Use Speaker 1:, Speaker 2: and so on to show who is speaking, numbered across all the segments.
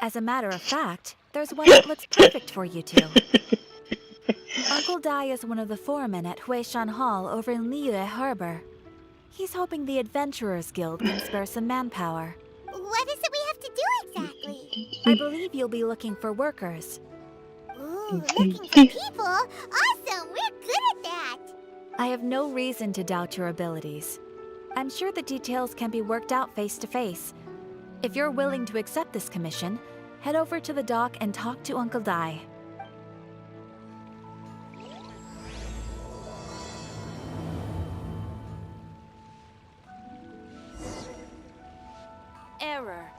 Speaker 1: As a matter of fact, there's one that looks perfect for you two. Uncle Dai is one of the foremen at Huishan Hall over in Liyue Harbor. He's hoping the Adventurers Guild can spare some manpower.
Speaker 2: What is it we have to do exactly?
Speaker 1: I believe you'll be looking for workers.
Speaker 2: Ooh, looking for people? Awesome! We're good at that!
Speaker 1: I have no reason to doubt your abilities. I'm sure the details can be worked out face to face. If you're willing to accept this commission, head over to the dock and talk to Uncle Dai. Error.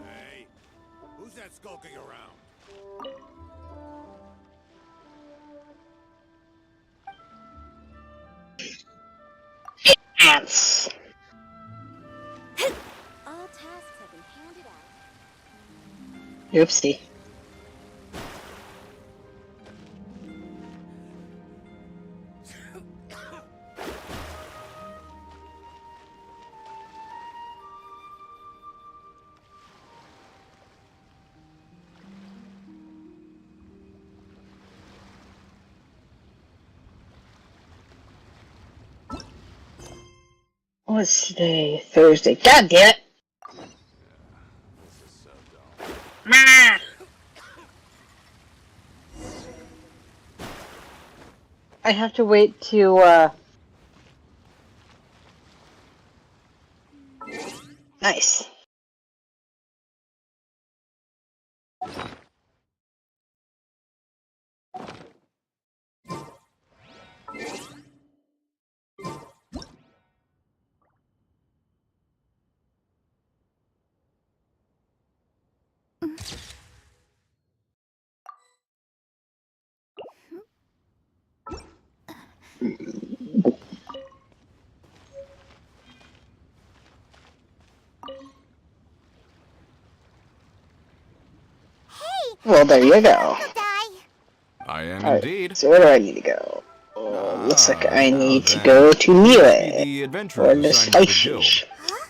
Speaker 3: Hey, who's that skulking around?
Speaker 4: Ants.
Speaker 2: All tasks have been handed out.
Speaker 4: Oopsie. What's today? Thursday. God damn it!
Speaker 3: This is so dull.
Speaker 4: Mah! I have to wait to, Nice. Well, there you go.
Speaker 2: Uncle Dai!
Speaker 3: I am
Speaker 4: Alright,
Speaker 3: indeed.
Speaker 4: so where do I need to go? Oh, looks like I need to
Speaker 3: then.
Speaker 4: go to
Speaker 3: Must be
Speaker 4: Liyue.
Speaker 3: the
Speaker 4: Or
Speaker 3: adventurers
Speaker 4: the
Speaker 3: assigned to the guild.
Speaker 4: spicy.
Speaker 2: Huh?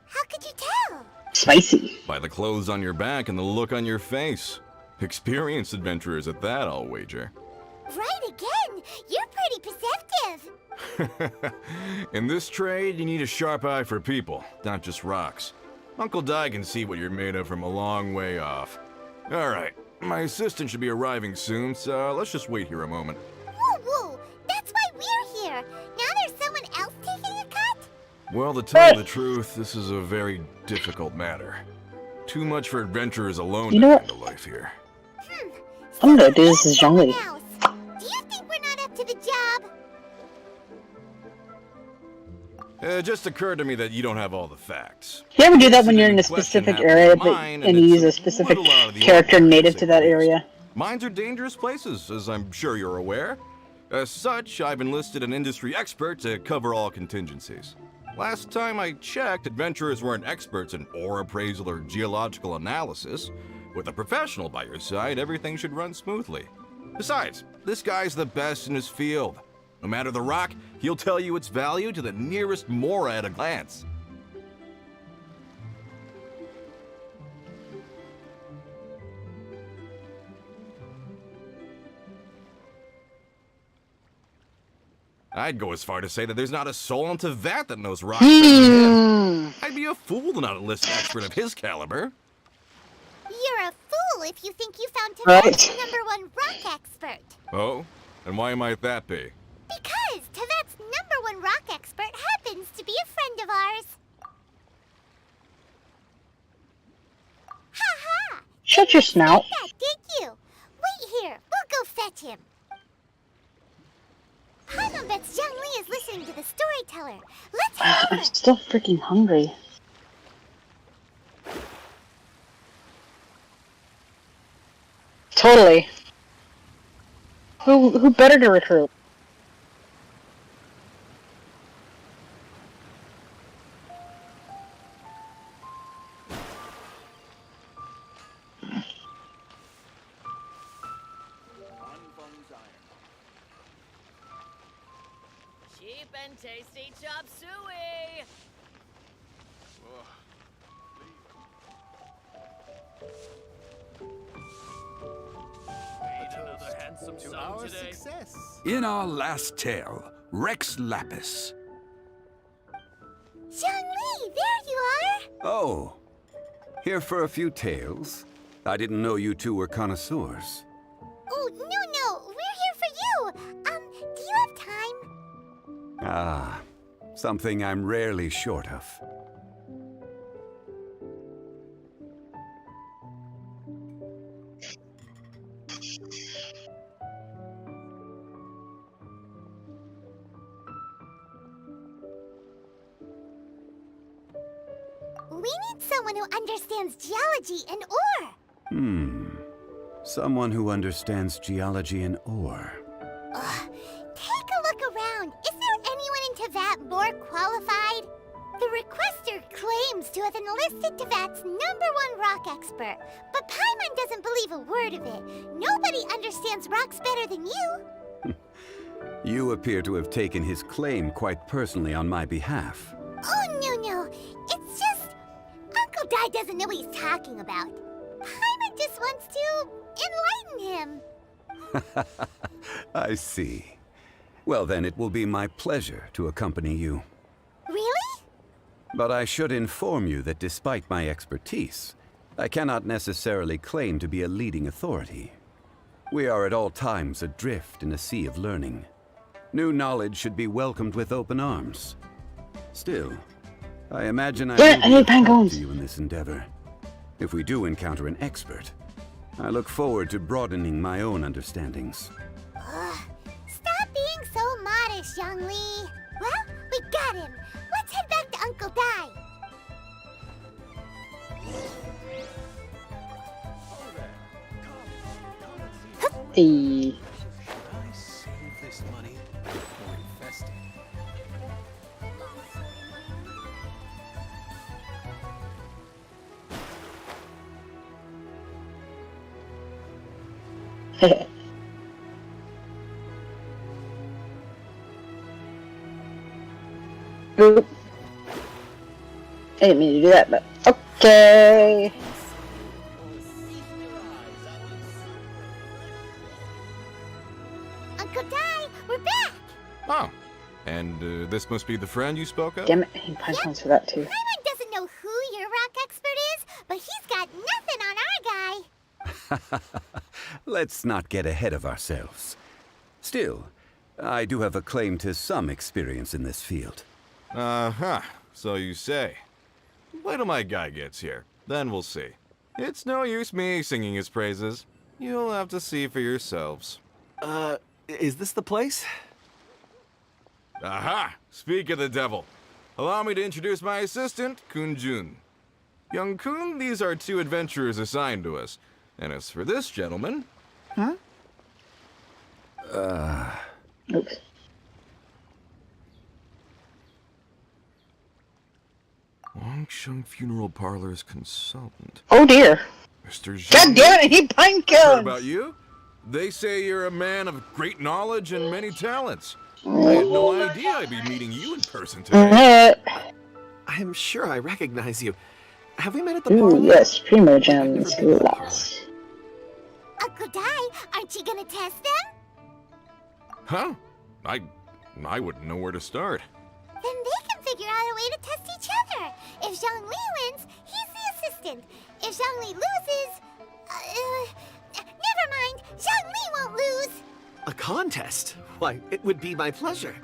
Speaker 2: How could you tell?
Speaker 4: Spicy.
Speaker 3: By the clothes on your back and the look on your face. Experienced adventurers at that, I'll wager.
Speaker 2: Right again! You're pretty perceptive!
Speaker 3: In this trade, you need a sharp eye for people, not just rocks. Uncle Dai can see what you're made of from a long way off. Alright, my assistant should be arriving soon, so let's just wait here a moment.
Speaker 2: Woo woo! That's why we're here! Now there's someone else taking a cut?
Speaker 3: Well, to tell you the truth, this is a very difficult matter. Too much for adventurers alone
Speaker 4: You
Speaker 3: to
Speaker 4: know what?
Speaker 3: handle life here.
Speaker 4: I'm gonna do this as Zhongli.
Speaker 2: Else. Do you think we're not up to the job?
Speaker 3: It just occurred to me that you don't have all the facts.
Speaker 4: You ever do that when
Speaker 3: Incident
Speaker 4: you're in
Speaker 3: in
Speaker 4: a
Speaker 3: question
Speaker 4: specific
Speaker 3: happened
Speaker 4: area
Speaker 3: in
Speaker 4: but,
Speaker 3: mine,
Speaker 4: and you
Speaker 3: it's
Speaker 4: use
Speaker 3: a
Speaker 4: a specific
Speaker 3: little out of the
Speaker 4: character
Speaker 3: ordinary,
Speaker 4: native
Speaker 3: say
Speaker 4: to
Speaker 3: the
Speaker 4: that
Speaker 3: least.
Speaker 4: area?
Speaker 3: Mines are dangerous places, as I'm sure you're aware. As such, I've enlisted an industry expert to cover all contingencies. Last time I checked, adventurers weren't experts in ore appraisal or geological analysis. With a professional by your side, everything should run smoothly. Besides, this guy's the best in his field. No matter the rock, he'll tell you its value to the nearest mora at a glance. I'd go as far to say that there's not a soul on Teyvat that knows rocks better than him. I'd be a fool to not enlist an expert of his caliber.
Speaker 2: You're a fool if you think you found
Speaker 4: Right.
Speaker 2: Teyvat's #1 rock expert.
Speaker 3: Oh? And why might that be?
Speaker 2: Because Teyvat's #1 rock expert happens to be a friend of ours. Ha ha!
Speaker 4: Shut your snout.
Speaker 2: That did you? Wait here. We'll go fetch him. Paimon bets Zhongli is listening to the storyteller. Let's head
Speaker 4: I'm
Speaker 2: over.
Speaker 4: still freaking hungry. Totally. Who better to recruit?
Speaker 5: and tasty chop suey! Another handsome
Speaker 6: To
Speaker 5: son
Speaker 6: our
Speaker 5: today.
Speaker 6: success.
Speaker 7: In our last tale, Rex Lapis.
Speaker 2: Zhongli, there you are!
Speaker 7: Oh, here for a few tales? I didn't know you two were connoisseurs.
Speaker 2: Oh, no, we're here for you! Do you have time?
Speaker 7: Ah, something I'm rarely short of.
Speaker 2: We need someone who understands geology and ore.
Speaker 7: Someone who understands geology and ore.
Speaker 2: Take a look around. Is there anyone in Teyvat more qualified? The requester claims to have enlisted Teyvat's #1 rock expert, but Paimon doesn't believe a word of it. Nobody understands rocks better than you.
Speaker 7: You appear to have taken his claim quite personally on my behalf.
Speaker 2: Oh, no. It's just... Uncle Dai doesn't know what he's talking about. Paimon just wants to enlighten him.
Speaker 7: I see. Well, then it will be my pleasure to accompany you.
Speaker 2: Really?
Speaker 7: But I should inform you that despite my expertise, I cannot necessarily claim to be a leading authority. We are at all times adrift in a sea of learning. New knowledge should be welcomed with open arms. Still, I imagine I
Speaker 4: Yeah,
Speaker 7: will
Speaker 4: I
Speaker 7: be
Speaker 4: need
Speaker 7: of help
Speaker 4: penguins.
Speaker 7: to you in this endeavor. If we do encounter an expert, I look forward to broadening my own understandings.
Speaker 2: Stop being so modest, Zhongli. Well, we got him. Let's head back to Uncle Dai.
Speaker 4: Hey.
Speaker 6: I save this money for investing.
Speaker 4: Boop. I didn't mean to do that, but okay.
Speaker 2: Uncle Dai, we're back.
Speaker 3: Oh, and this must be the friend you spoke of?
Speaker 4: Damn it, he punch points for that too.
Speaker 2: Paimon doesn't know who your rock expert is, but he's got nothing on our guy.
Speaker 7: Let's not get ahead of ourselves. Still, I do have a claim to some experience in this field.
Speaker 3: Uh-huh, so you say. Wait till my guy gets here, then we'll see. It's no use me singing his praises. You'll have to see for yourselves.
Speaker 6: Is this the place?
Speaker 3: Aha! Speak of the devil. Allow me to introduce my assistant, Kun Jun. Young Kun, these are 2 adventurers assigned to us. And as for this gentleman...
Speaker 4: Oops.
Speaker 3: Longsheng Funeral Parlor's consultant.
Speaker 4: Oh dear.
Speaker 3: Mr.
Speaker 4: God
Speaker 3: Zhongli.
Speaker 4: damn it, he pine
Speaker 3: Heard
Speaker 4: killed.
Speaker 3: about you? They say you're a man of great knowledge and many talents. I had no idea I'd be meeting you in person today.
Speaker 6: I'm sure I recognize you. Have we met at the
Speaker 4: Ooh,
Speaker 6: parlor?
Speaker 4: yes, Primo
Speaker 6: I've
Speaker 4: Gems.
Speaker 6: never been to the
Speaker 4: Lost.
Speaker 2: Uncle Dai, aren't you gonna test them?
Speaker 3: Huh? I wouldn't know where to start.
Speaker 2: Then they can figure out a way to test each other. If Zhongli wins, he's the assistant. If Zhongli loses... never mind. Zhongli won't lose.
Speaker 6: A contest? Why, it would be my pleasure.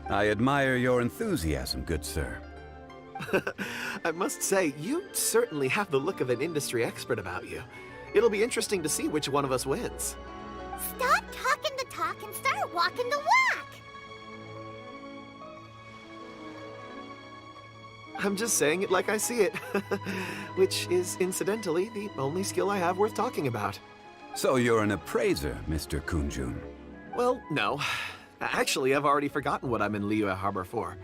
Speaker 7: I admire your enthusiasm, good sir.
Speaker 6: I must say, you certainly have the look of an industry expert about you. It'll be interesting to see which one of us wins.
Speaker 2: Stop talking the talk and start walking the walk.
Speaker 6: I'm just saying it like I see it. Which is, incidentally, the only skill I have worth talking about.
Speaker 7: So you're an appraiser, Mr. Kunjun.
Speaker 6: Well, no. Actually, I've already forgotten what I'm in Liyue Harbor for.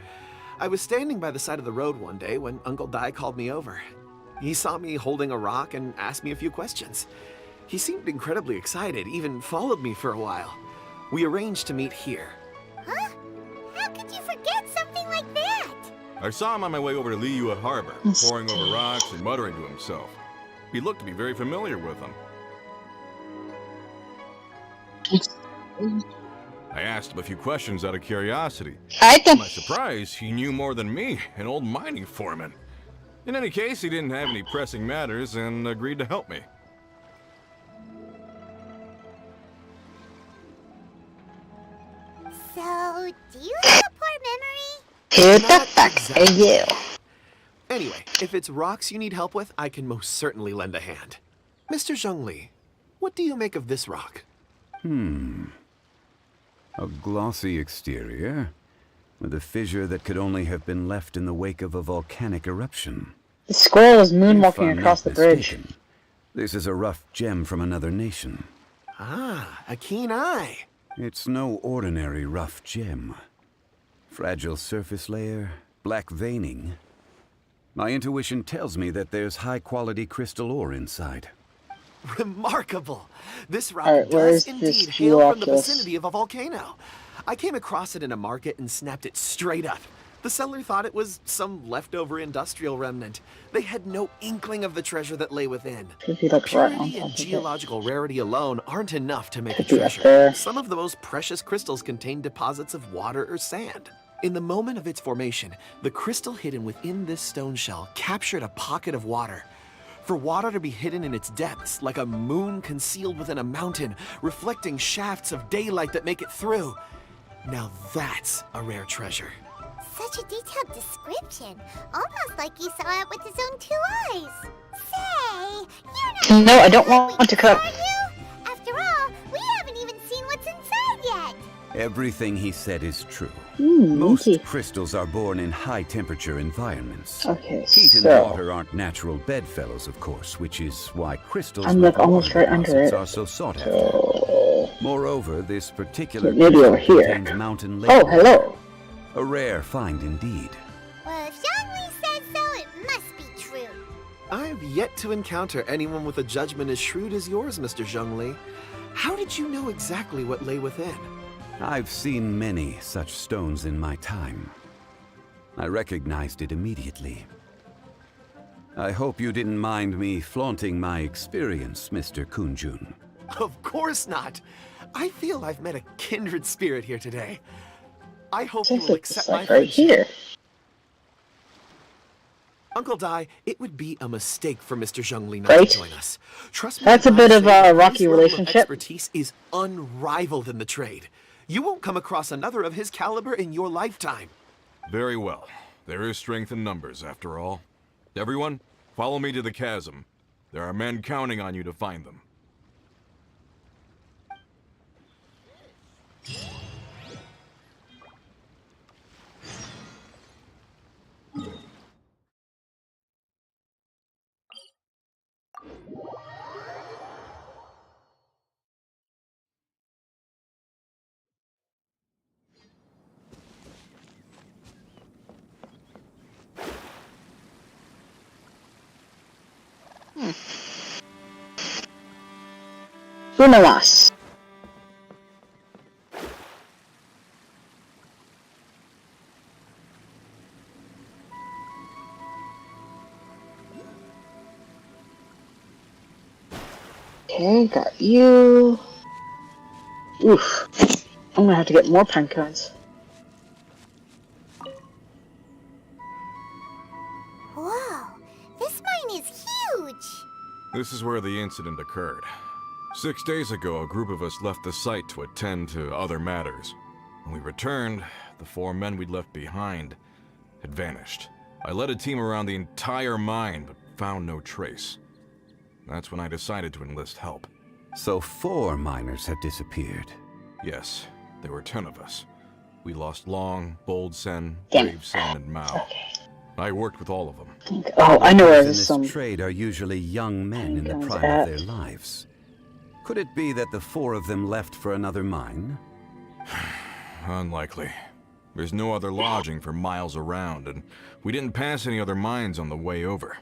Speaker 6: I was standing by the side of the road one day when Uncle Dai called me over. He saw me holding a rock and asked me a few questions. He seemed incredibly excited, even followed me for a while. We arranged to meet here.
Speaker 2: Huh? How could you
Speaker 3: I saw him on my way over to Liyue Harbor, poring over rocks and muttering to himself. He looked to be very familiar with them. I asked him a few questions out of curiosity.
Speaker 4: I
Speaker 3: To
Speaker 4: can.
Speaker 3: my surprise, he knew more than me, an old mining foreman. In any case, he didn't have any pressing matters and agreed to help me.
Speaker 2: So, do you have a poor memory?
Speaker 4: Who the
Speaker 6: Not
Speaker 4: fuck
Speaker 6: exactly.
Speaker 4: are you?
Speaker 6: Anyway, if it's rocks you need help with, I can most certainly lend a hand. Mr. Zhongli, what do you make of this rock?
Speaker 7: A glossy exterior, with a fissure that could only have been left in the wake of a volcanic eruption.
Speaker 4: The squirrel is
Speaker 7: If
Speaker 4: moonwalking
Speaker 7: I'm
Speaker 4: across
Speaker 7: not
Speaker 4: the bridge.
Speaker 7: mistaken, this is a rough gem from another nation.
Speaker 6: Ah, a keen eye.
Speaker 7: It's no ordinary rough gem. Fragile surface layer, black veining. My intuition tells me that there's high-quality crystal ore inside.
Speaker 6: Remarkable. This rock
Speaker 4: Alright, where
Speaker 6: does
Speaker 4: is this
Speaker 6: indeed hail from the
Speaker 4: Geoculus?
Speaker 6: vicinity of a volcano. I came across it in a market and snapped it straight up. The seller thought it was some leftover industrial remnant. They had no inkling of the treasure that lay within.
Speaker 4: Could be like right on
Speaker 6: Purity
Speaker 4: top
Speaker 6: and
Speaker 4: of it.
Speaker 6: geological rarity alone aren't enough to make a
Speaker 4: Could be up
Speaker 6: treasure.
Speaker 4: there.
Speaker 6: Some of the most precious crystals contain deposits of water or sand. In the moment of its formation, the crystal hidden within this stone shell captured a pocket of water. For water to be hidden in its depths, like a moon concealed within a mountain, reflecting shafts of daylight that make it through. Now that's a rare treasure.
Speaker 2: Such a detailed description. Almost like he saw it with his own 2 eyes. Say, you're not
Speaker 4: No, I don't
Speaker 2: gonna
Speaker 4: want to cook.
Speaker 2: are you? After all, we haven't even seen what's inside yet.
Speaker 7: Everything he said is true.
Speaker 4: Most.
Speaker 7: Most crystals are born in high-temperature environments.
Speaker 4: Okay,
Speaker 7: Heat and
Speaker 4: so
Speaker 7: water aren't natural bedfellows, of course, which is why crystals
Speaker 4: I'm
Speaker 7: with
Speaker 4: like almost
Speaker 7: water
Speaker 4: right under
Speaker 7: deposits
Speaker 4: it.
Speaker 7: are so sought after.
Speaker 4: So
Speaker 7: Moreover, this particular
Speaker 4: maybe
Speaker 7: crystal
Speaker 4: over here.
Speaker 7: contains mountain lake
Speaker 4: Oh,
Speaker 7: water.
Speaker 4: hello.
Speaker 7: A rare find indeed.
Speaker 2: Well, if Zhongli says so, it must be true.
Speaker 6: I've yet to encounter anyone with a judgment as shrewd as yours, Mr. Zhongli. How did you know exactly what lay within?
Speaker 7: I've seen many such stones in my time. I recognized it immediately. I hope you didn't mind me flaunting my experience, Mr. Kunjun.
Speaker 6: Of course not. I feel I've met a kindred spirit here today. I hope you
Speaker 4: this
Speaker 6: will
Speaker 4: is
Speaker 6: accept my
Speaker 4: like right
Speaker 6: friendship.
Speaker 4: here.
Speaker 6: Uncle Dai, it would be a mistake for Mr. Zhongli not
Speaker 4: Right.
Speaker 6: to join us. Trust me,
Speaker 4: That's a
Speaker 6: when I
Speaker 4: bit of
Speaker 6: say
Speaker 4: a
Speaker 6: his
Speaker 4: rocky
Speaker 6: level of
Speaker 4: relationship.
Speaker 6: expertise is unrivaled in the trade. You won't come across another of his caliber in your lifetime.
Speaker 3: Very well. There is strength in numbers, after all. Everyone, follow me to the chasm. There are men counting on you to find them.
Speaker 4: Unawas. Okay, got you. Oof. I'm gonna have to get more pine cones.
Speaker 2: Whoa, this mine is huge.
Speaker 3: This is where the incident occurred. 6 days ago, a group of us left the site to attend to other matters. When we returned, the 4 men we'd left behind had vanished. I led a team around the entire mine, but found no trace. That's when I decided to enlist help.
Speaker 7: So 4 miners have disappeared.
Speaker 3: Yes, there were 10 of us. We lost Long, Bold Sen,
Speaker 4: Damn.
Speaker 3: Brave Sen, and Mao. I worked with all of them.
Speaker 4: Oh, I know where
Speaker 7: Those in
Speaker 4: there's
Speaker 7: this
Speaker 4: some.
Speaker 7: trade are usually young men in the
Speaker 4: cones
Speaker 7: prime
Speaker 4: at.
Speaker 7: of their lives. Could it be that the 4 of them left for another mine?
Speaker 3: Unlikely. There's no other lodging for miles around, and we didn't pass any other mines on the way over.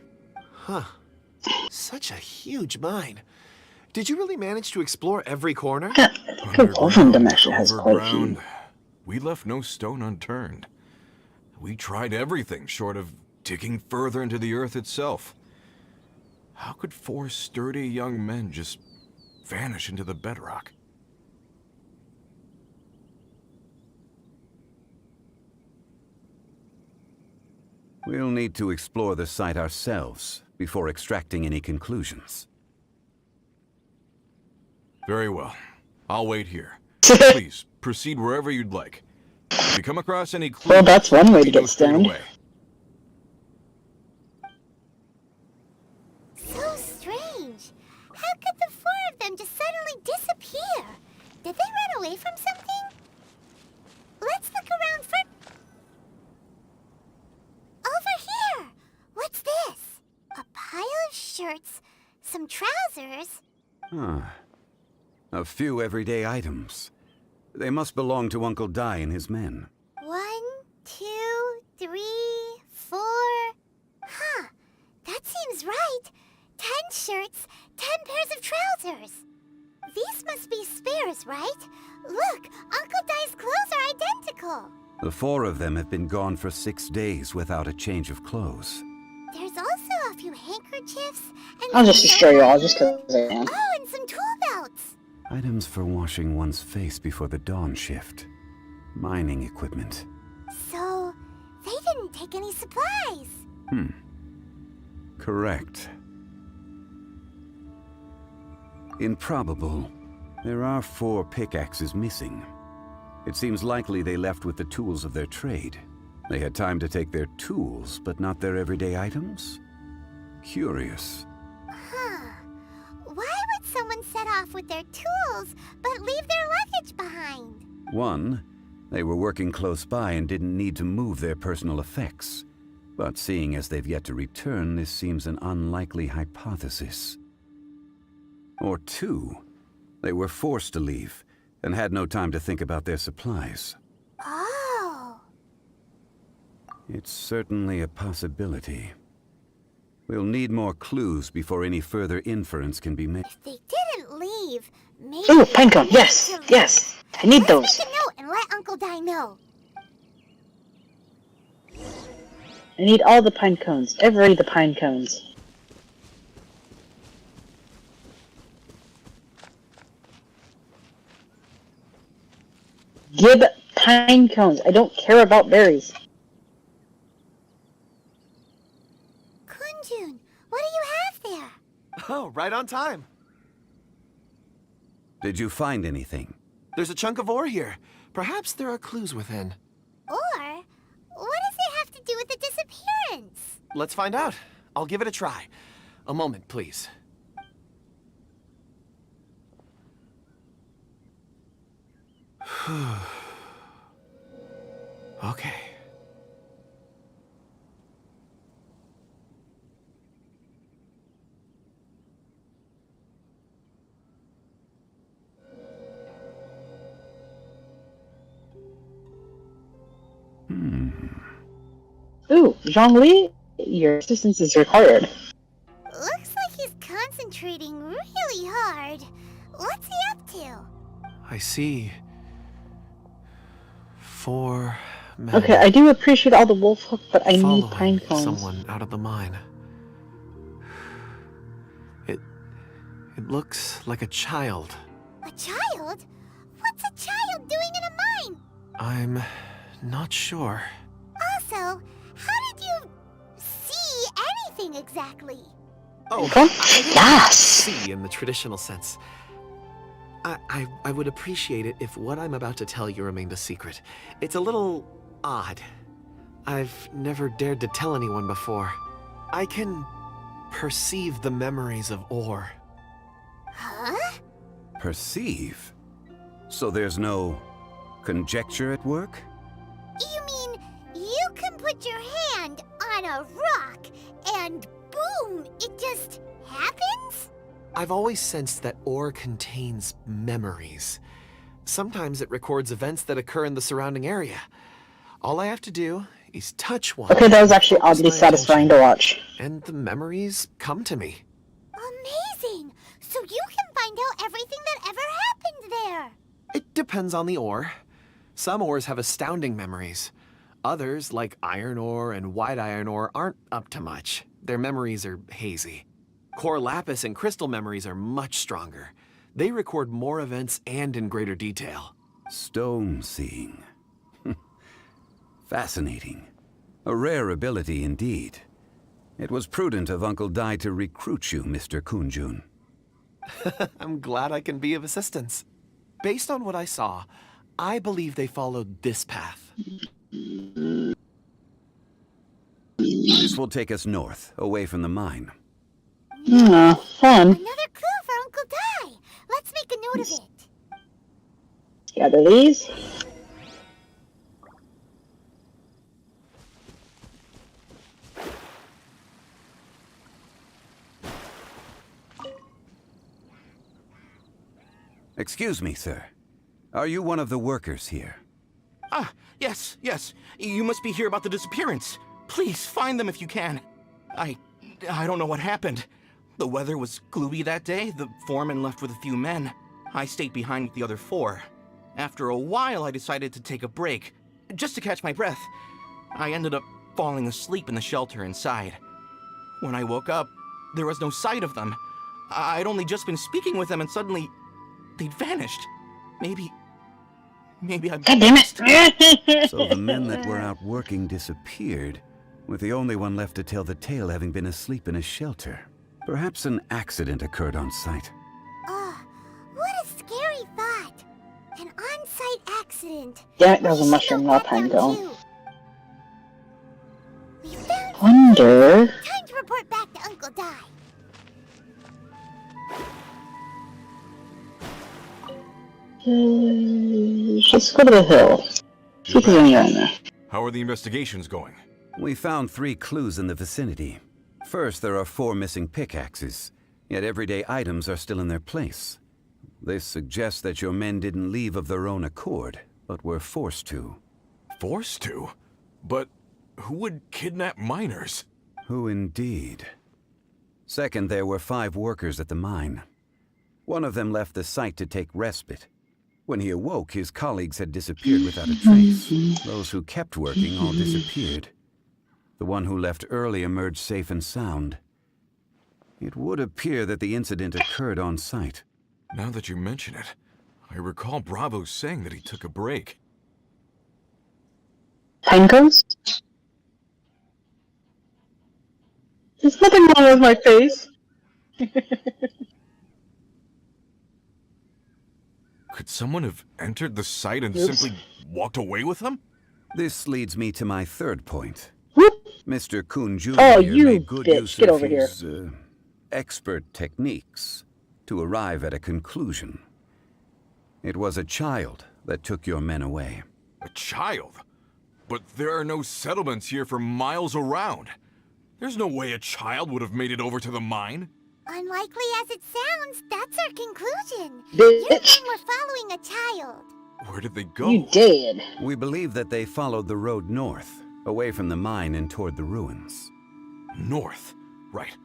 Speaker 6: Huh. Such a huge mine. Did you really manage to explore every corner?
Speaker 4: I think one of them actually has quite a few.
Speaker 3: Overground, we left no stone unturned. We tried everything short of digging further into the earth itself. How could 4 sturdy young men just vanish into the bedrock?
Speaker 7: We'll need to explore the site ourselves before extracting any conclusions.
Speaker 3: Very well. I'll wait here. Please, proceed wherever you'd like. If you come across any clues,
Speaker 4: Well, that's one way to
Speaker 3: we go
Speaker 4: get
Speaker 3: straight
Speaker 4: stoned.
Speaker 3: away.
Speaker 2: So strange. How could the 4 of them just suddenly disappear? Did they run away from something? Let's look around for... Over here! What's this? A pile of shirts, some trousers.
Speaker 7: Huh. A few everyday items. They must belong to Uncle Dai and his men.
Speaker 2: 1, 2, 3, 4. Huh. That seems right. 10 shirts, 10 pairs of trousers. These must be spares, right? Look, Uncle Dai's clothes are identical.
Speaker 7: The 4 of them have been gone for 6 days without a change of clothes.
Speaker 2: There's also a few handkerchiefs and...
Speaker 4: I'll just
Speaker 2: some
Speaker 4: destroy you all
Speaker 2: soap
Speaker 4: just because I can.
Speaker 2: Oh, and some tool belts.
Speaker 7: Items for washing one's face before the dawn shift. Mining equipment.
Speaker 2: So, they didn't take any supplies.
Speaker 7: Correct. Improbable. There are 4 pickaxes missing. It seems likely they left with the tools of their trade. They had time to take their tools, but not their everyday items? Curious.
Speaker 2: Huh. Why would someone set off with their tools, but leave their luggage behind?
Speaker 7: 1, they were working close by and didn't need to move their personal effects. But seeing as they've yet to return, this seems an unlikely hypothesis. Or 2, they were forced to leave and had no time to think about their supplies.
Speaker 2: Oh.
Speaker 7: It's certainly a possibility. We'll need more clues before any further inference can be made.
Speaker 2: If they didn't leave, maybe...
Speaker 4: Ooh, pinecone,
Speaker 2: they
Speaker 4: yes,
Speaker 2: wanted to
Speaker 4: yes. I need
Speaker 2: Let's
Speaker 4: those.
Speaker 2: make a note and let Uncle Dai know.
Speaker 4: I need all the pine cones. Every the pine cones. Give pine cones. I don't care about berries.
Speaker 2: Kunjun, what do you have there?
Speaker 6: Oh, right on time.
Speaker 7: Did you find anything?
Speaker 6: There's a chunk of ore here. Perhaps there are clues within.
Speaker 2: Or, what does it have to do with the disappearance?
Speaker 6: Let's find out. I'll give it a try. A moment, please. Okay.
Speaker 4: Ooh, Zhongli, your assistance is required.
Speaker 2: Looks like he's concentrating really hard. What's he up to?
Speaker 6: I see. 4 men
Speaker 4: Okay, I do appreciate all the wolf hook, but I need
Speaker 6: following
Speaker 4: pine cones.
Speaker 6: someone out of the mine. It looks like a child.
Speaker 2: A child? What's a child doing in a mine?
Speaker 6: I'm not sure.
Speaker 2: Also, how did you see anything exactly?
Speaker 6: Oh,
Speaker 4: Okay.
Speaker 6: I don't
Speaker 4: Yes!
Speaker 6: see in the traditional sense. I would appreciate it if what I'm about to tell you remained a secret. It's a little odd. I've never dared to tell anyone before. I can perceive the memories of ore.
Speaker 2: Huh?
Speaker 7: Perceive? So there's no conjecture at work?
Speaker 2: You mean you can put your hand on a rock and boom, it just happens?
Speaker 6: I've always sensed that ore contains memories. Sometimes it records events that occur in the surrounding area. All I have to do is touch one.
Speaker 4: Okay, that was actually
Speaker 6: focus
Speaker 4: oddly
Speaker 6: my
Speaker 4: satisfying
Speaker 6: attention,
Speaker 4: to watch.
Speaker 6: and the memories come to me.
Speaker 2: Amazing! So you can find out everything that ever happened there.
Speaker 6: It depends on the ore. Some ores have astounding memories. Others, like iron ore and white iron ore, aren't up to much. Their memories are hazy. Core lapis and crystal memories are much stronger. They record more events and in greater detail.
Speaker 7: Stone seeing. Fascinating. A rare ability indeed. It was prudent of Uncle Dai to recruit you, Mr. Kunjun.
Speaker 6: I'm glad I can be of assistance. Based on what I saw, I believe they followed this path.
Speaker 7: This will take us north, away from the mine.
Speaker 4: Fun.
Speaker 2: Another clue for Uncle Dai. Let's make a note of it.
Speaker 4: Gather these.
Speaker 7: Excuse me, sir. Are you one of the workers here?
Speaker 8: Ah, yes. You must be here about the disappearance. Please, find them if you can. I don't know what happened. The weather was gloomy that day. The foreman left with a few men. I stayed behind with the other 4. After a while, I decided to take a break, just to catch my breath. I ended up falling asleep in the shelter inside. When I woke up, there was no sight of them. I'd only just been speaking with them and suddenly they'd vanished. Maybe I'm...
Speaker 4: God damn it!
Speaker 7: So the men that were out working disappeared, with the only one left to tell the tale having been asleep in a shelter. Perhaps an accident occurred on site.
Speaker 2: What a scary thought. An on-site accident.
Speaker 4: Yeah, it was a
Speaker 2: We should
Speaker 4: mushroom,
Speaker 2: note
Speaker 4: not
Speaker 2: that down,
Speaker 4: pinecone.
Speaker 2: too. We found
Speaker 4: Wonder.
Speaker 2: Time to report back to Uncle Dai.
Speaker 4: Let's go to the hill. See if there's any around there.
Speaker 3: How are the investigations going?
Speaker 7: We found 3 clues in the vicinity. First, there are 4 missing pickaxes, yet everyday items are still in their place. This suggests that your men didn't leave of their own accord, but were forced to.
Speaker 3: Forced to? But who would kidnap miners?
Speaker 7: Who indeed? Second, there were 5 workers at the mine. One of them left the site to take respite. When he awoke, his colleagues had disappeared without a trace. Those who kept working all disappeared. The one who left early emerged safe and sound. It would appear that the incident occurred on site.
Speaker 3: Now that you mention it, I recall Bravo saying that he took a break.
Speaker 4: Pinecones? There's nothing wrong with my face.
Speaker 3: Could someone have entered the site and
Speaker 4: Oops.
Speaker 3: simply walked away with him?
Speaker 7: This leads me to my third point.
Speaker 4: Whoop.
Speaker 7: Mr. Kun Jr.
Speaker 4: Oh, you
Speaker 7: made good
Speaker 4: bitch.
Speaker 7: use
Speaker 4: Get
Speaker 7: of
Speaker 4: over
Speaker 7: his expert techniques to arrive at a conclusion. It was a child that took your men away.
Speaker 3: A child? But there are no settlements here for miles around. There's no way a child would have made it over to the mine.
Speaker 2: Unlikely as it sounds, that's our conclusion. You
Speaker 4: Bitch.
Speaker 2: men were following a child.
Speaker 3: Where did they go?
Speaker 4: You dead.
Speaker 7: We believe that they followed the road north, away from the mine and toward the ruins.
Speaker 3: North. Right.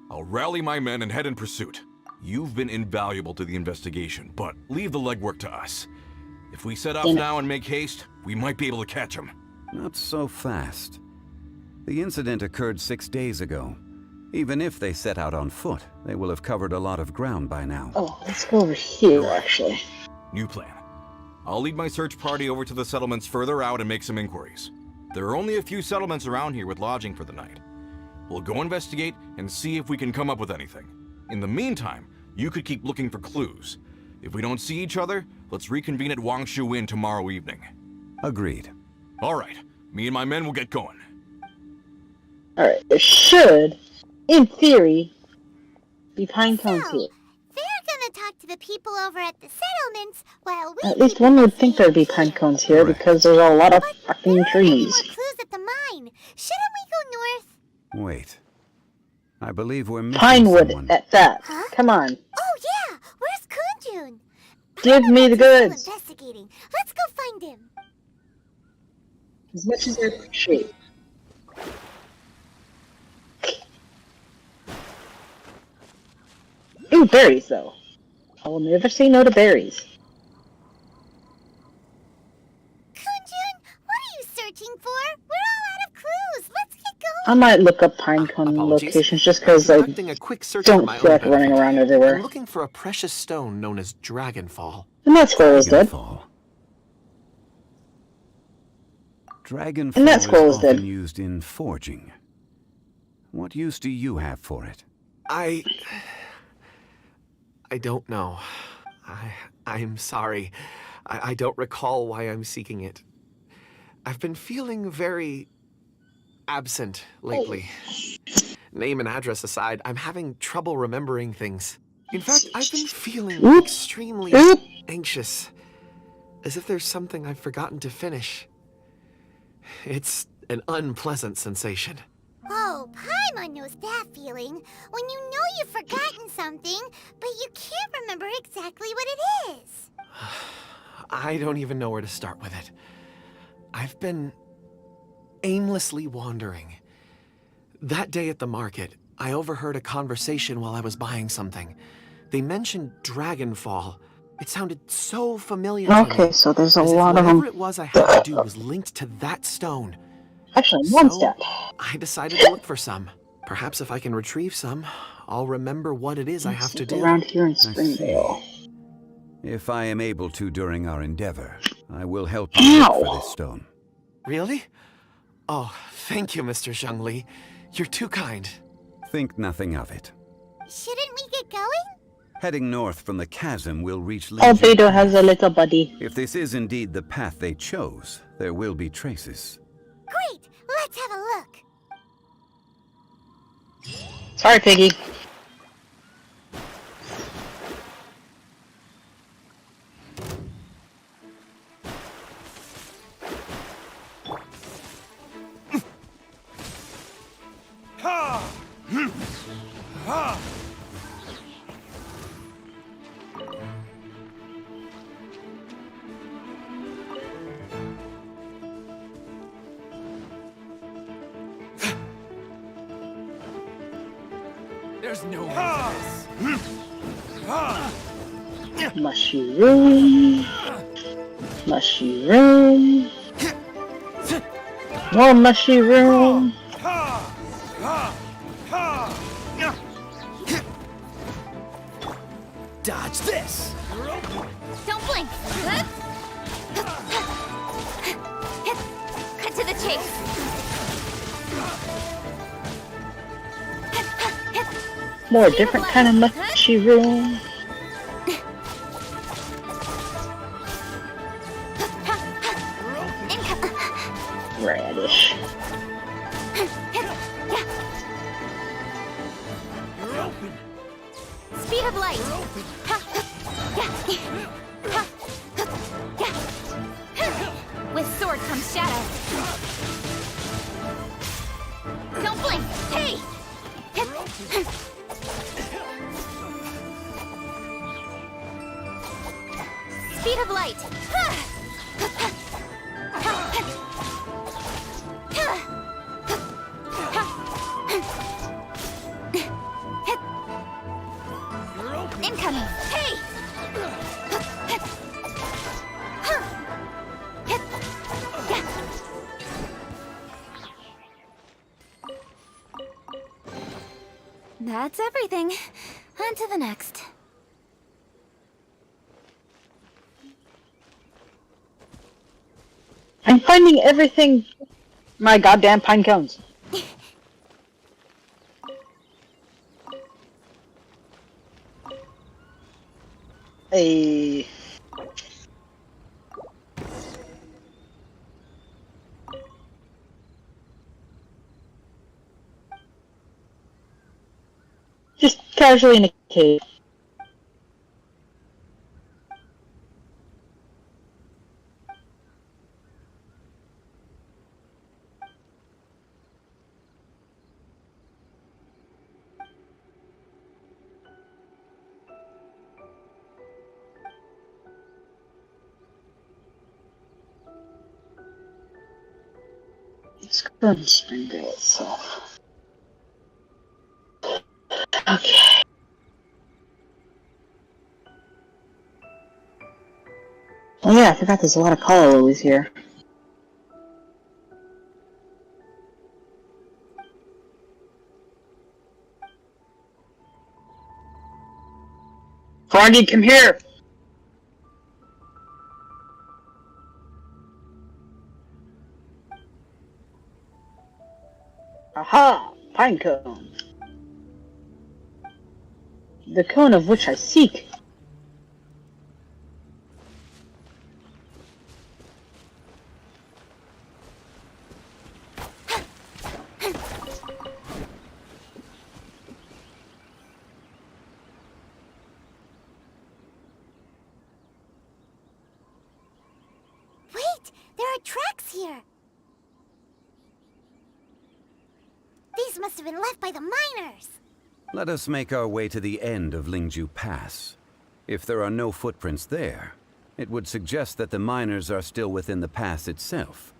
Speaker 3: I'll rally my men and head in pursuit. You've been invaluable to the investigation, but leave the legwork to us. If we set off
Speaker 4: Damn it.
Speaker 3: now and make haste, we might be able to catch them.
Speaker 7: Not so fast. The incident occurred 6 days ago. Even if they set out on foot, they will have covered a lot of ground by now.
Speaker 4: Oh, let's go over here, actually.
Speaker 3: New plan. I'll lead my search party over to the settlements further out and make some inquiries. There are only a few settlements around here with lodging for the night. We'll go investigate and see if we can come up with anything. In the meantime, you could keep looking for clues. If we don't see each other, let's reconvene at Wangshu Inn tomorrow evening.
Speaker 7: Agreed.
Speaker 3: All right, me and my men will get going.
Speaker 4: Alright, there should, in theory, be pine cones
Speaker 2: So,
Speaker 4: here.
Speaker 2: they're gonna talk to the people over at the settlements while we...
Speaker 4: At least one would think there'd be pine cones here
Speaker 7: Right.
Speaker 4: because there's a lot of
Speaker 2: But
Speaker 4: fucking
Speaker 2: there aren't any
Speaker 4: trees.
Speaker 2: more clues at the mine. Shouldn't we go north?
Speaker 7: Wait. I believe we're missing
Speaker 4: Pinewood
Speaker 7: someone.
Speaker 4: at that.
Speaker 2: Huh?
Speaker 4: Come on.
Speaker 2: Oh yeah, where's Kunjun?
Speaker 4: Give me the goods.
Speaker 2: Still investigating. Let's go find him.
Speaker 4: As much as I appreciate. Ooh, berries though. I will never say no to berries.
Speaker 2: Kunjun, what are you searching for?
Speaker 4: I might look up pinecone
Speaker 6: Apologies.
Speaker 4: locations just because I
Speaker 6: Conducting a quick search for
Speaker 4: don't
Speaker 6: my
Speaker 4: feel
Speaker 6: own
Speaker 4: like running
Speaker 6: benefit.
Speaker 4: around
Speaker 6: I'm
Speaker 4: everywhere.
Speaker 6: looking for a precious stone known as Dragonfall.
Speaker 4: And that scroll is dead.
Speaker 7: Dragonfall. Dragonfall
Speaker 4: And that scroll
Speaker 7: is
Speaker 4: is dead.
Speaker 7: often used in forging. What use do you have for it?
Speaker 6: I don't know. I'm sorry. I don't recall why I'm seeking it. I've been feeling very absent lately. Name and address aside, I'm having trouble remembering things. In fact, I've been feeling extremely anxious, as if there's something I've forgotten to finish. It's an unpleasant sensation.
Speaker 2: Oh, Paimon knows that feeling. When you know you've forgotten something, but you can't remember exactly what it is.
Speaker 6: I don't even know where to start with it. I've been aimlessly wandering. That day at the market, I overheard a conversation while I was buying something. They mentioned Dragonfall. It sounded so familiar to me.
Speaker 4: Okay, so there's a
Speaker 6: as if
Speaker 4: lot of
Speaker 6: whatever
Speaker 4: them.
Speaker 6: it was I had to do was linked to that stone.
Speaker 4: Actually, one
Speaker 6: So,
Speaker 4: step.
Speaker 6: I decided to look for some. Perhaps if I can retrieve some, I'll remember what it is I have to do.
Speaker 4: Around here in
Speaker 7: I see.
Speaker 4: Springdale.
Speaker 7: If I am able to during our endeavor, I will help you look for this stone.
Speaker 6: Really? Oh, thank you, Mr. Zhongli. You're too kind.
Speaker 7: Think nothing of it.
Speaker 2: Shouldn't we get going?
Speaker 7: Heading north from the chasm will reach Liyue.
Speaker 4: Albedo has a little buddy.
Speaker 7: If this is indeed the path they chose, there will be traces.
Speaker 2: Great, let's have a look.
Speaker 4: Sorry, Piggy.
Speaker 5: There's no way for this.
Speaker 4: Mushroom. Mushroom. More mushroom.
Speaker 5: Dodge this!
Speaker 2: Don't blink. Cut to the chase.
Speaker 4: More different kind of mushroom. Radish.
Speaker 2: Speed of light. With sword comes shadow. Don't blink. Hey! Speed of light. Incoming. Hey! That's everything. On to the next.
Speaker 4: I'm finding everything. My goddamn pine cones. Hey. Just casually in a cave. Let's go and Springdale itself. Okay. Oh yeah, I forgot there's a lot of calla lilies here. Froggy, come here! Aha! Pine cone. The cone of which I seek.
Speaker 2: Wait! There are tracks here! These must have been left by the miners!
Speaker 7: Let us make our way to the end of Lingju Pass. If there are no footprints there, it would suggest that the miners are still within the pass itself.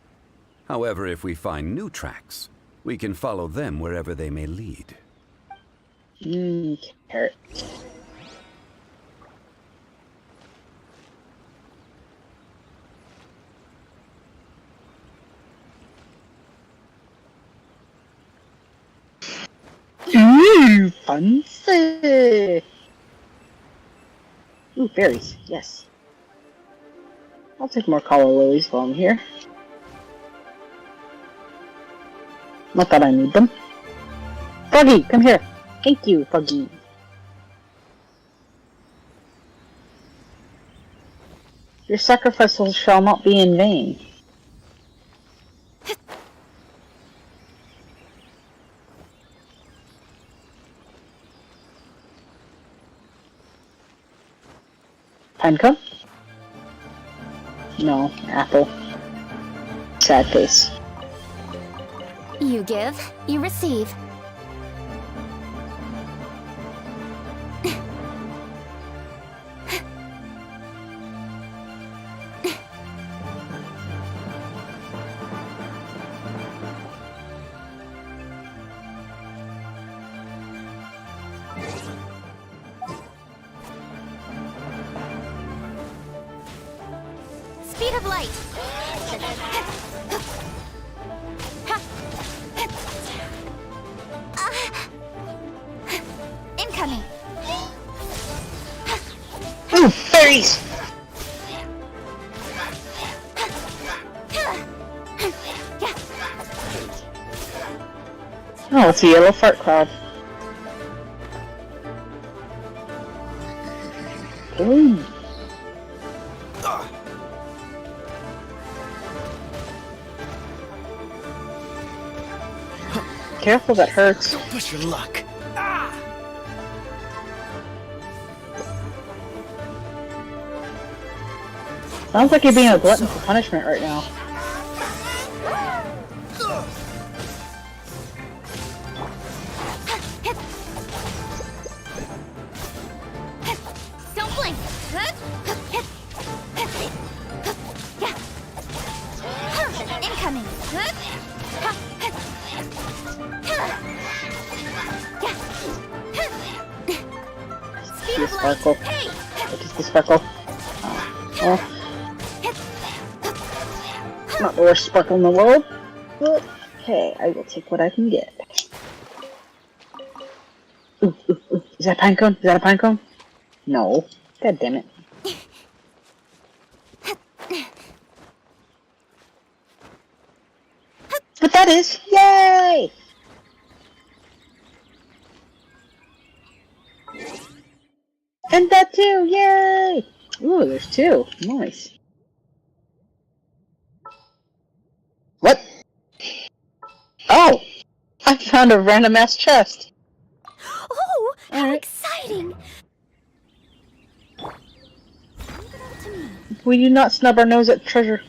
Speaker 7: However, if we find new tracks, we can follow them wherever they may lead.
Speaker 4: Carrot. Fancy! Ooh, berries, yes. I'll take more collar lilies while I'm here. Not that I need them. Froggy, come here! Thank you, Froggy. Your sacrifices shall not be in vain. Pinecone? No, apple. Sad face.
Speaker 2: You give, you receive. Speed of light! Incoming!
Speaker 4: Ooh, berries! Oh, it's a yellow fart cloud. Ooh. Careful, that hurts.
Speaker 5: Don't push your luck.
Speaker 4: Sounds like you're being a glutton for punishment right now.
Speaker 2: Don't blink! Incoming! Speed
Speaker 4: The
Speaker 2: of light!
Speaker 4: sparkle.
Speaker 2: Hey!
Speaker 4: What is the sparkle? Oh. Not the worst sparkle in the world, but hey, I will take what I can get. Ooh, ooh, ooh. Is that a pine cone? Is that a pine cone? No. God damn it. But that is! Yay! And that too! Yay! Ooh, there's two. Nice. What? Oh! I found a random ass chest.
Speaker 2: Oh, how
Speaker 4: Alright.
Speaker 2: exciting! Leave it up to me.
Speaker 4: Will you not snub our nose at treasure?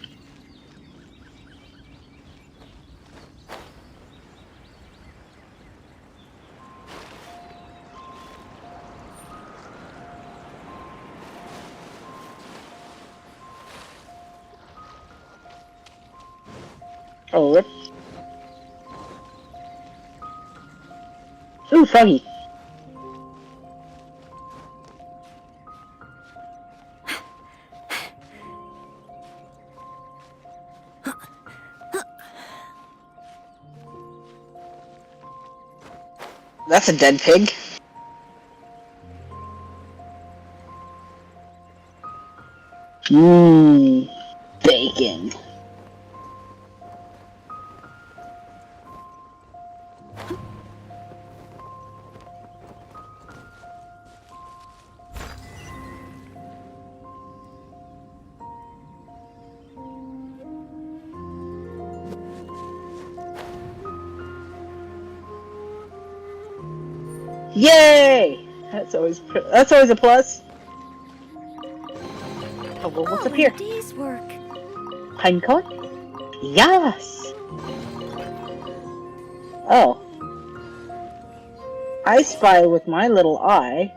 Speaker 4: Oh, rip. Ooh, Froggy. That's a dead pig. Mmm, bacon. Yay! That's always a plus. Oh well, what's
Speaker 1: All
Speaker 4: up
Speaker 1: in
Speaker 4: here?
Speaker 1: a day's work.
Speaker 4: Pinecone? Yes! Oh. I spy with my little eye.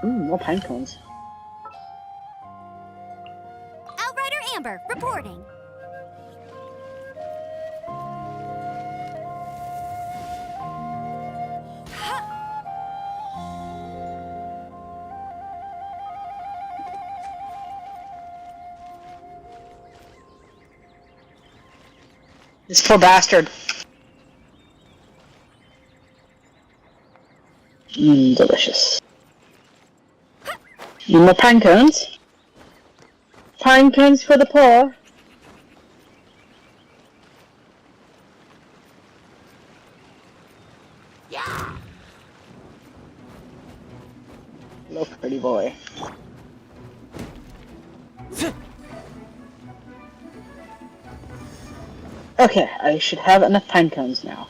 Speaker 4: Ooh, more pinecones.
Speaker 2: Outrider Amber, reporting.
Speaker 4: This poor bastard. Mmm, delicious. No more pinecones. Pinecones for the poor. Hello, pretty boy. Okay, I should have enough pinecones now.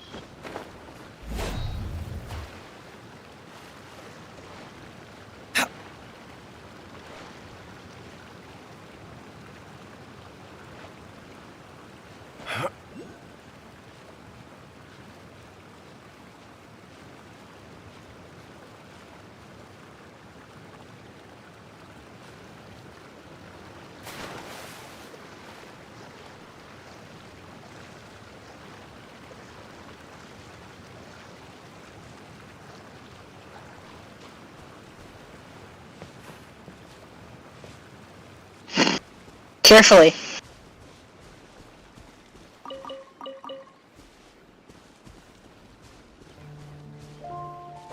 Speaker 4: Carefully.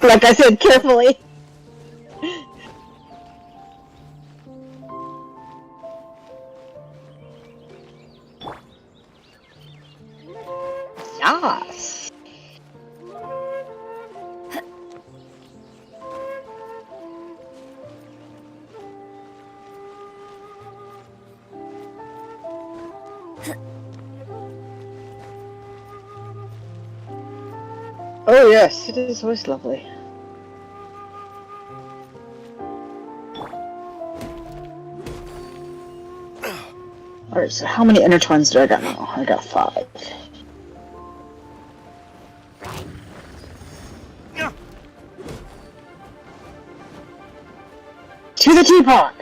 Speaker 4: Like I said, carefully. Yes. Oh yes, it is always lovely. Alright, so how many intertwines do I got now? I got 5. To the teapot!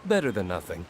Speaker 5: Better than nothing.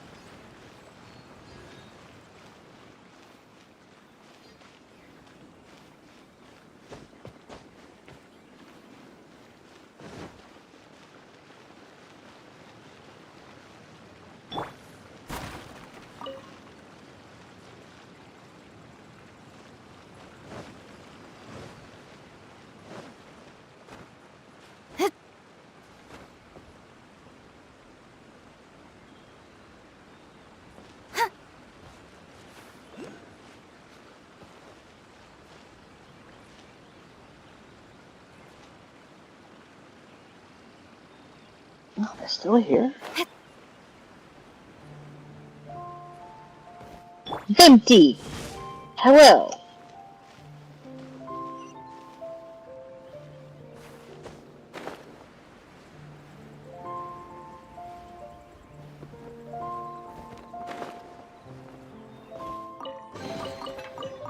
Speaker 4: Oh, they're still here. Venti! Hello!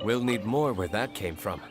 Speaker 5: We'll need more where that came from.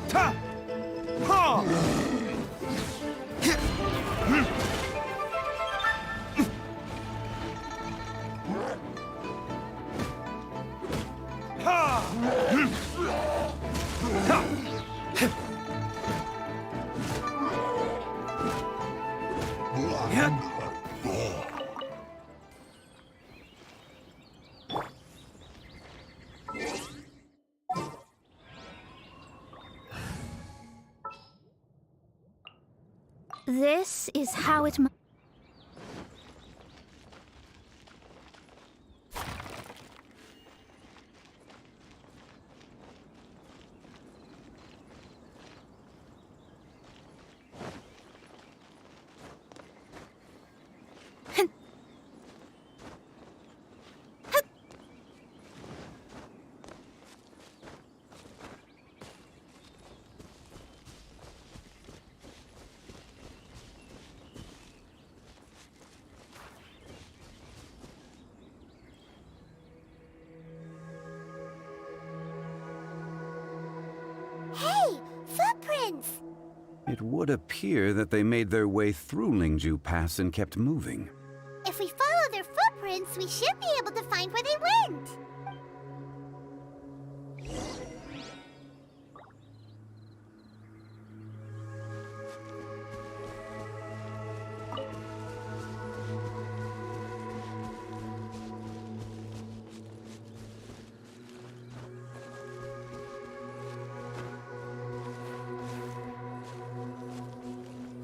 Speaker 9: Ta! Ha!
Speaker 2: This is how it Hey! Footprints!
Speaker 7: It would appear that they made their way through Lingju Pass and kept moving.
Speaker 2: If we follow their footprints, we should be able to find where they went.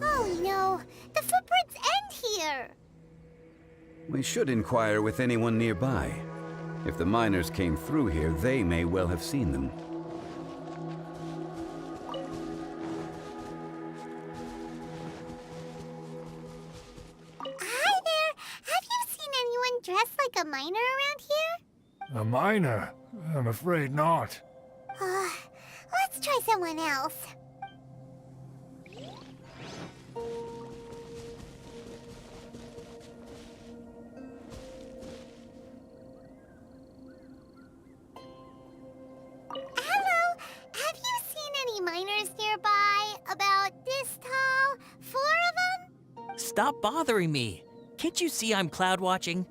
Speaker 2: Oh no! The footprints end here!
Speaker 7: We should inquire with anyone nearby. If the miners came through here, they may well have seen them.
Speaker 2: Hi there! Have you seen anyone dressed like a miner around here?
Speaker 9: A miner? I'm afraid not.
Speaker 2: Let's try someone else. Hello! Have you seen any miners nearby? About this tall? 4 of them?
Speaker 10: Stop bothering me. Can't you see I'm cloud watching?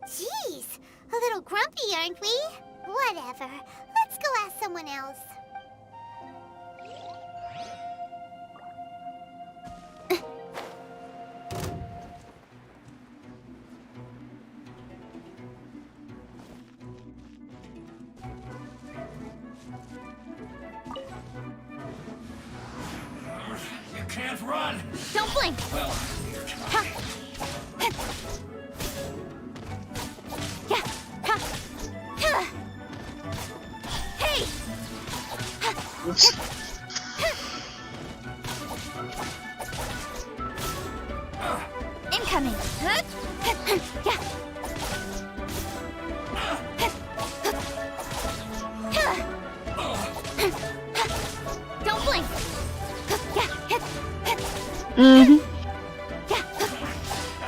Speaker 2: Jeez, a little grumpy, aren't we? Whatever. Let's go ask someone else.
Speaker 9: You can't run!
Speaker 2: Don't blink!
Speaker 9: Well,
Speaker 2: Ha! Yeah! Ha! Ha! Hey! Incoming! Yeah! Don't blink!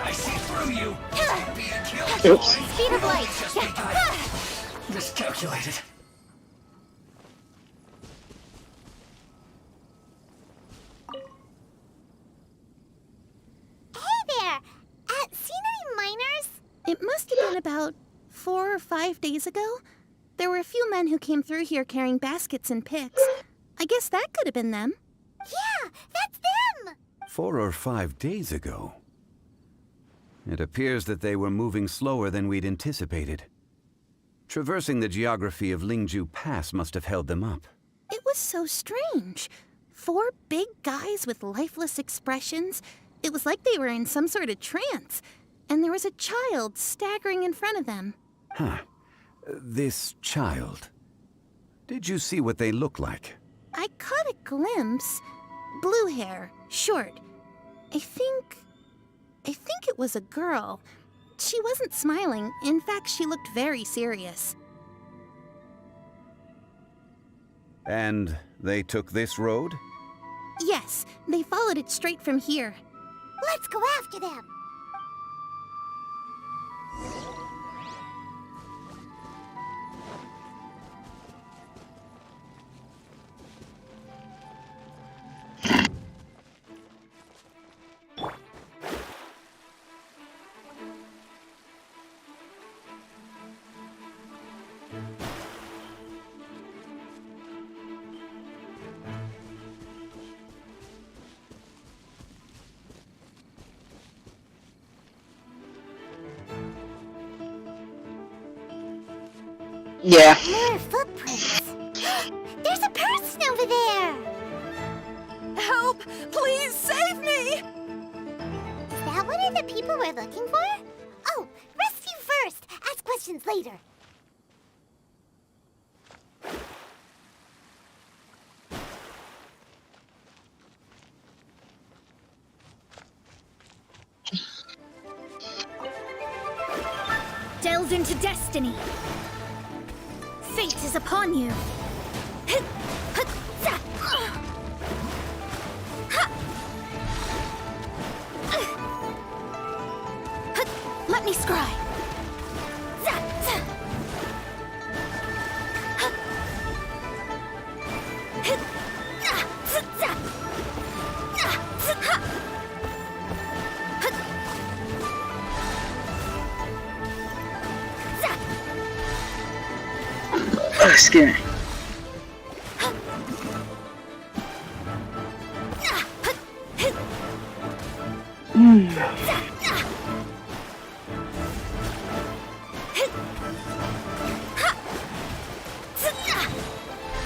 Speaker 9: I see through you! Being killed,
Speaker 4: Oops.
Speaker 2: Speed of light!
Speaker 9: miscalculated.
Speaker 2: Hey there! Seen any miners?
Speaker 11: It must have been about 4 or 5 days ago. There were a few men who came through here carrying baskets and picks. I guess that could have been them.
Speaker 2: Yeah, that's them!
Speaker 7: 4 or 5 days ago. It appears that they were moving slower than we'd anticipated. Traversing the geography of Lingju Pass must have held them up.
Speaker 11: It was so strange. 4 big guys with lifeless expressions. It was like they were in some sort of trance. And there was a child staggering in front of them.
Speaker 7: Huh. This child. Did you see what they look like?
Speaker 11: I caught a glimpse. Blue hair, short. I think it was a girl. She wasn't smiling. In fact, she looked very serious.
Speaker 7: And they took this road?
Speaker 11: Yes, they followed it straight from here.
Speaker 2: Let's go after them!
Speaker 4: Yeah.
Speaker 2: More footprints. There's a person over there!
Speaker 1: Help! Please save me!
Speaker 2: Is that one of the people we're looking for? Oh, rescue first! Ask questions later.
Speaker 11: Delve into destiny. Fate is upon you. Let me scry.
Speaker 4: Oh, excuse me.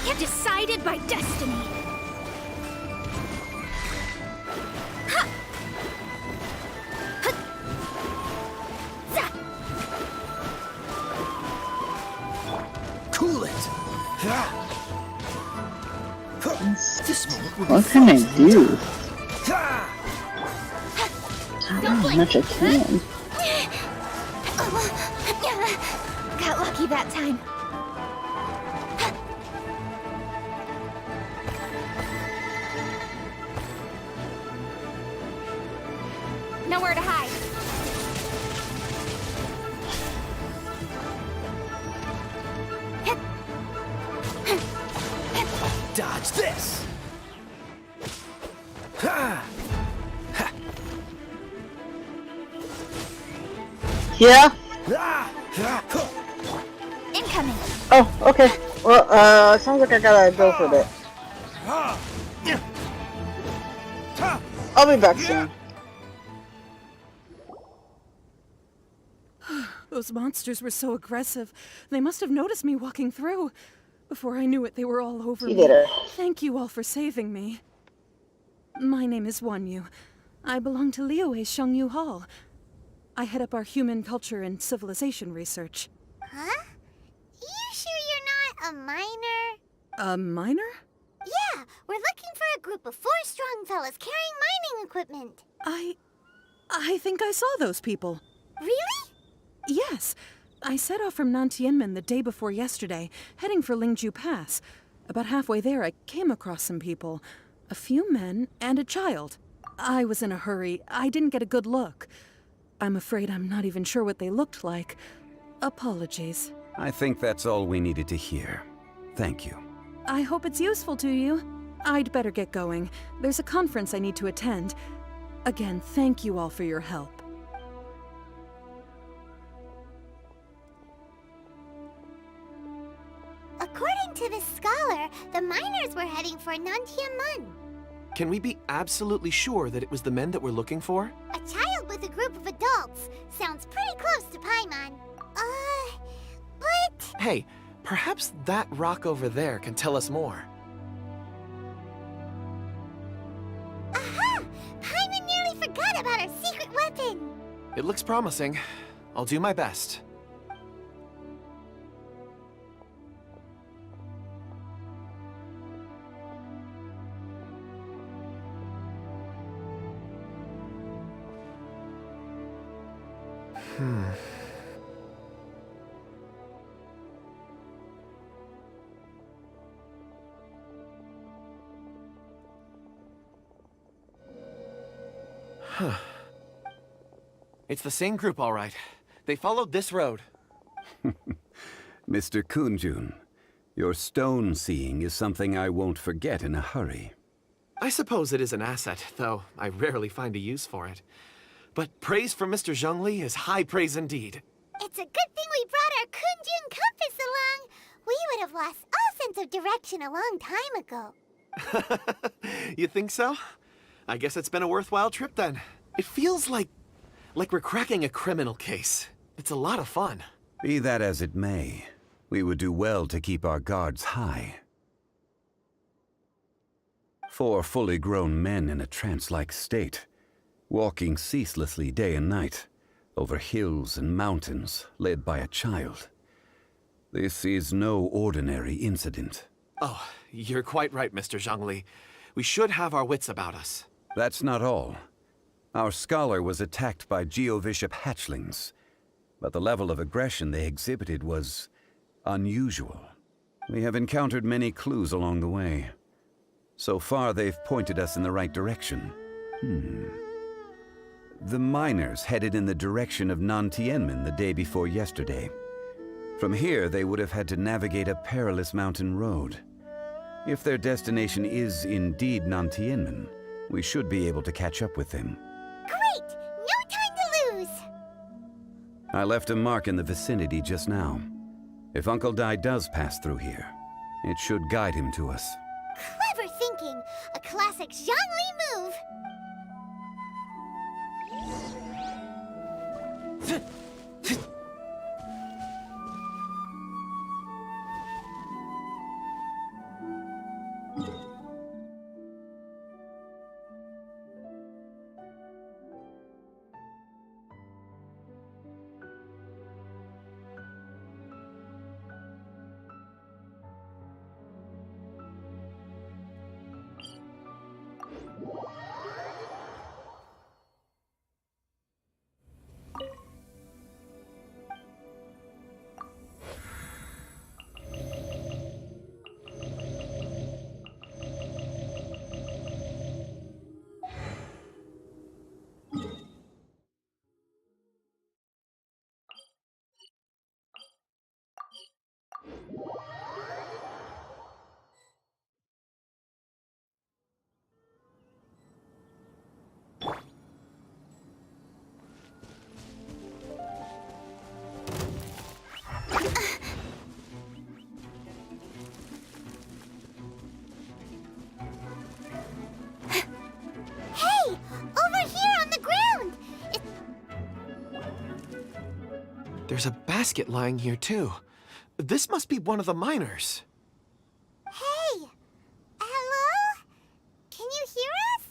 Speaker 11: You're decided by destiny.
Speaker 10: Cool it.
Speaker 4: What can I do? How much I can.
Speaker 11: Got lucky that time. Nowhere to hide.
Speaker 10: Dodge this.
Speaker 4: Yeah?
Speaker 11: Incoming.
Speaker 4: Oh, okay. Well, sounds like I gotta go for a bit. I'll be back soon.
Speaker 12: Those monsters were so aggressive. They must have noticed me walking through. Before I knew it, they were all over
Speaker 4: You
Speaker 12: me.
Speaker 4: did it.
Speaker 12: Thank you all for saving me. My name is Wanyu. I belong to Liyue Hall. I head up our human culture and civilization research.
Speaker 2: Huh? You sure you're not a miner?
Speaker 12: A miner?
Speaker 2: Yeah, we're looking for a group of 4 strong fellas carrying mining equipment.
Speaker 12: I think I saw those people.
Speaker 2: Really?
Speaker 12: Yes. I set off from Nantianmen the day before yesterday, heading for Lingju Pass. About halfway there, I came across some people. A few men and a child. I was in a hurry. I didn't get a good look. I'm afraid I'm not even sure what they looked like. Apologies.
Speaker 7: I think that's all we needed to hear. Thank you.
Speaker 12: I hope it's useful to you. I'd better get going. There's a conference I need to attend. Again, thank you all for your help.
Speaker 2: According to this scholar, the miners were heading for Nantianmen.
Speaker 6: Can we be absolutely sure that it was the men that we're looking for?
Speaker 2: A child with a group of adults. Sounds pretty close to Paimon. But...
Speaker 6: Hey, perhaps that rock over there can tell us more.
Speaker 2: Aha! Paimon nearly forgot about our secret weapon.
Speaker 6: It looks promising. I'll do my best. Huh. It's the same group, all right. They followed this road.
Speaker 7: Mr. Kunjun, your stone seeing is something I won't forget in a hurry.
Speaker 6: I suppose it is an asset, though I rarely find a use for it. But praise from Mr. Zhongli is high praise indeed.
Speaker 2: It's a good thing we brought our Kunjun compass along. might have lost all sense of direction a long time ago.
Speaker 6: You think so? I guess it's been a worthwhile trip then. It feels like we're cracking a criminal case. It's a lot of fun.
Speaker 7: Be that as it may, we would do well to keep our guards high. 4 fully grown men in a trance-like state, walking ceaselessly day and night, over hills and mountains, led by a child. This is no ordinary incident.
Speaker 6: Oh, you're quite right, Mr. Zhongli. We should have our wits about us.
Speaker 7: That's not all. Our scholar was attacked by Geovishap hatchlings, but the level of aggression they exhibited was unusual. We have encountered many clues along the way. So far, they've pointed us in the right direction. The miners headed in the direction of Nantianmen the day before yesterday. From here, they would have had to navigate a perilous mountain road. If their destination is indeed Nantianmen, we should be able to catch up with them.
Speaker 2: Great! No time to lose!
Speaker 7: I left a mark in the vicinity just now. If Uncle Dai does pass through here, it should guide him to us.
Speaker 2: Clever thinking! A classic Zhongli move!
Speaker 6: There's a basket lying here, too. This must be one of the miners.
Speaker 2: Hey! Hello? Can you hear us?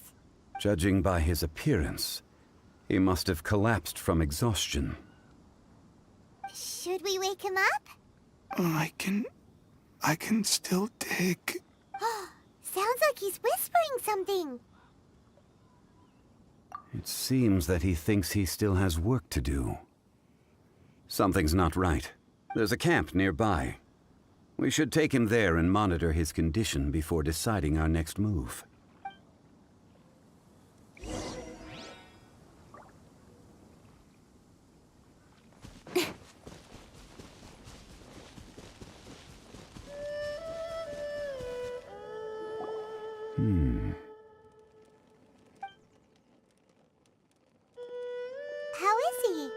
Speaker 7: Judging by his appearance, he must have collapsed from exhaustion.
Speaker 2: Should we wake him up?
Speaker 13: I can still dig.
Speaker 2: Sounds like he's whispering something.
Speaker 7: It seems that he thinks he still has work to do. Something's not right. There's a camp nearby. We should take him there and monitor his condition before deciding our next move.
Speaker 2: How is he?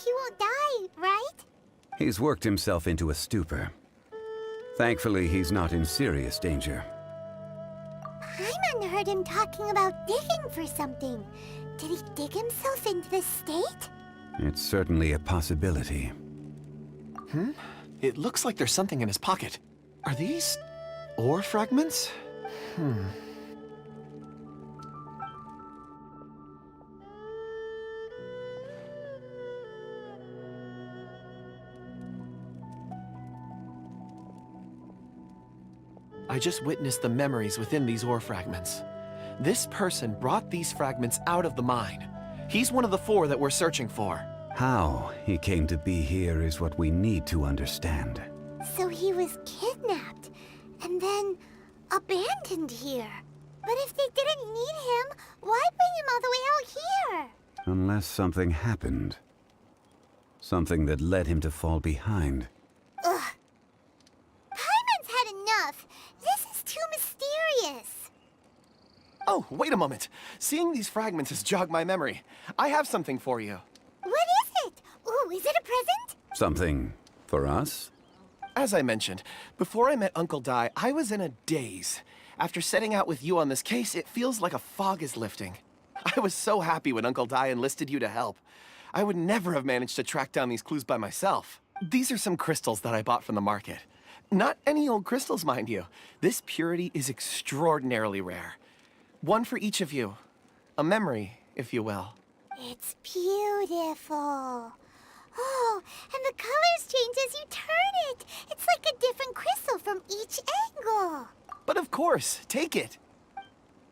Speaker 2: He won't die, right?
Speaker 7: He's worked himself into a stupor. Thankfully, he's not in serious danger.
Speaker 2: Paimon heard him talking about digging for something. Did he dig himself into this state?
Speaker 7: It's certainly a possibility.
Speaker 6: It looks like there's something in his pocket. Are these ore fragments? I just witnessed the memories within these ore fragments. This person brought these fragments out of the mine. He's one of the 4 that we're searching for.
Speaker 7: How he came to be here is what we need to understand.
Speaker 2: So he was kidnapped, and then abandoned here. But if they didn't need him, why bring him all the way out here?
Speaker 7: Unless something happened. Something that led him to fall behind.
Speaker 2: Ugh. Paimon's had enough. This is too mysterious.
Speaker 6: Oh, wait a moment. Seeing these fragments has jogged my memory. I have something for you.
Speaker 2: What is it? Ooh, is it a present?
Speaker 7: Something for us?
Speaker 6: As I mentioned, before I met Uncle Dai, I was in a daze. After setting out with you on this case, it feels like a fog is lifting. I was so happy when Uncle Dai enlisted you to help. I would never have managed to track down these clues by myself. These are some crystals that I bought from the market. Not any old crystals, mind you. This purity is extraordinarily rare. One for each of you. A memory, if you will.
Speaker 2: It's beautiful. Oh, and the colors change as you turn it. It's like a different crystal from each angle.
Speaker 6: But of course, take it.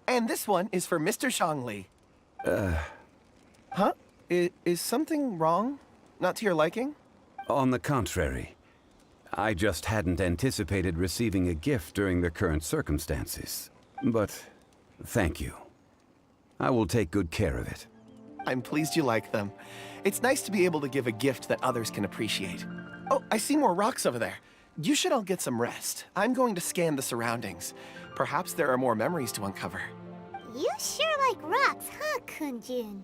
Speaker 6: And this one is for Mr. Zhongli. Huh? Is something wrong? Not to your liking?
Speaker 7: On the contrary. I just hadn't anticipated receiving a gift during the current circumstances. But thank you. I will take good care of it.
Speaker 6: I'm pleased you like them. It's nice to be able to give a gift that others can appreciate. Oh, I see more rocks over there. You should all get some rest. I'm going to scan the surroundings. Perhaps there are more memories to uncover.
Speaker 2: You sure like rocks, huh, Kunjun?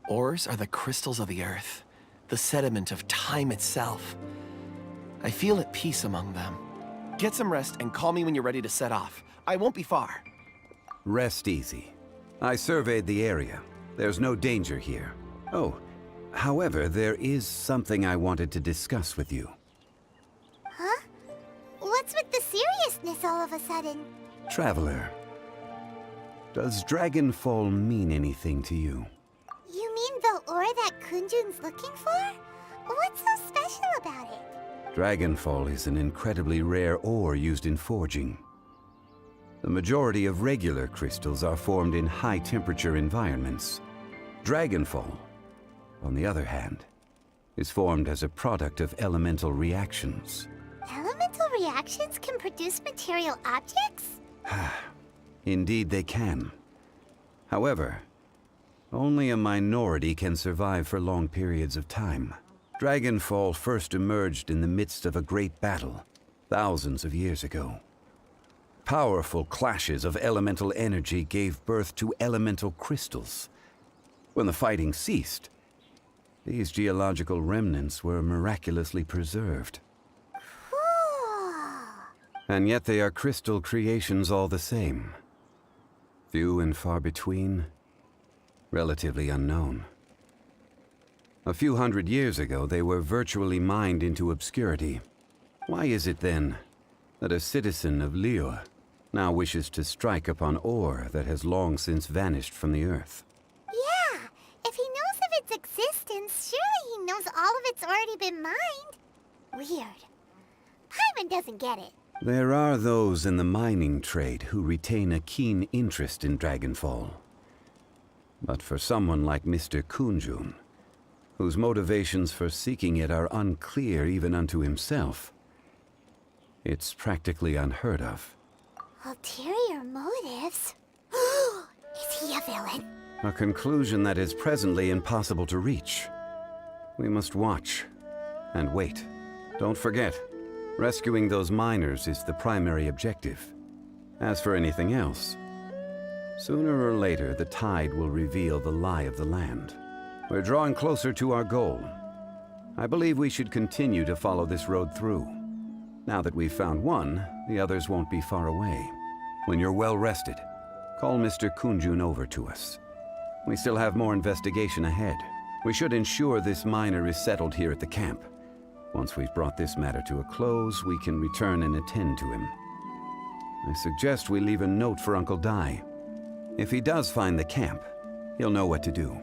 Speaker 6: Ores are the crystals of the earth, the sediment of time itself. I feel at peace among them. Get some rest and call me when you're ready to set off. I won't be far.
Speaker 7: Rest easy. I surveyed the area. There's no danger here. Oh, however, there is something I wanted to discuss with you.
Speaker 2: Huh? What's with the seriousness all of a sudden?
Speaker 7: Traveler, does Dragonfall mean anything to you?
Speaker 2: You mean the ore that Kunjun's looking for? What's so special about it?
Speaker 7: Dragonfall is an incredibly rare ore used in forging. The majority of regular crystals are formed in high-temperature environments. Dragonfall, on the other hand, is formed as a product of elemental reactions.
Speaker 2: Elemental reactions can produce material objects?
Speaker 7: Indeed they can. However, only a minority can survive for long periods of time. Dragonfall first emerged in the midst of a great battle, thousands of years ago. Powerful clashes of elemental energy gave birth to elemental crystals. When the fighting ceased, these geological remnants were miraculously preserved.
Speaker 2: Cool.
Speaker 7: And yet they are crystal creations all the same. Few and far between, relatively unknown. A few hundred years ago, they were virtually mined into obscurity. Why is it then that a citizen of Liyue now wishes to strike upon ore that has long since vanished from the earth?
Speaker 2: Yeah, if he knows of its existence, surely he knows all of it's already been mined. Weird. Paimon doesn't get it.
Speaker 7: There are those in the mining trade who retain a keen interest in Dragonfall. But for someone like Mr. Kunjun, whose motivations for seeking it are unclear even unto himself, it's practically unheard of.
Speaker 2: Ulterior motives? Is he a villain?
Speaker 7: A conclusion that is presently impossible to reach. We must watch and wait. Don't forget, rescuing those miners is the primary objective. As for anything else, sooner or later the tide will reveal the lie of the land. We're drawing closer to our goal. I believe we should continue to follow this road through. Now that we've found one, the others won't be far away. When you're well rested, call Mr. Kunjun over to us. We still have more investigation ahead. We should ensure this miner is settled here at the camp. Once we've brought this matter to a close, we can return and attend to him. I suggest we leave a note for Uncle Dai. If he does find the camp, he'll know what to do.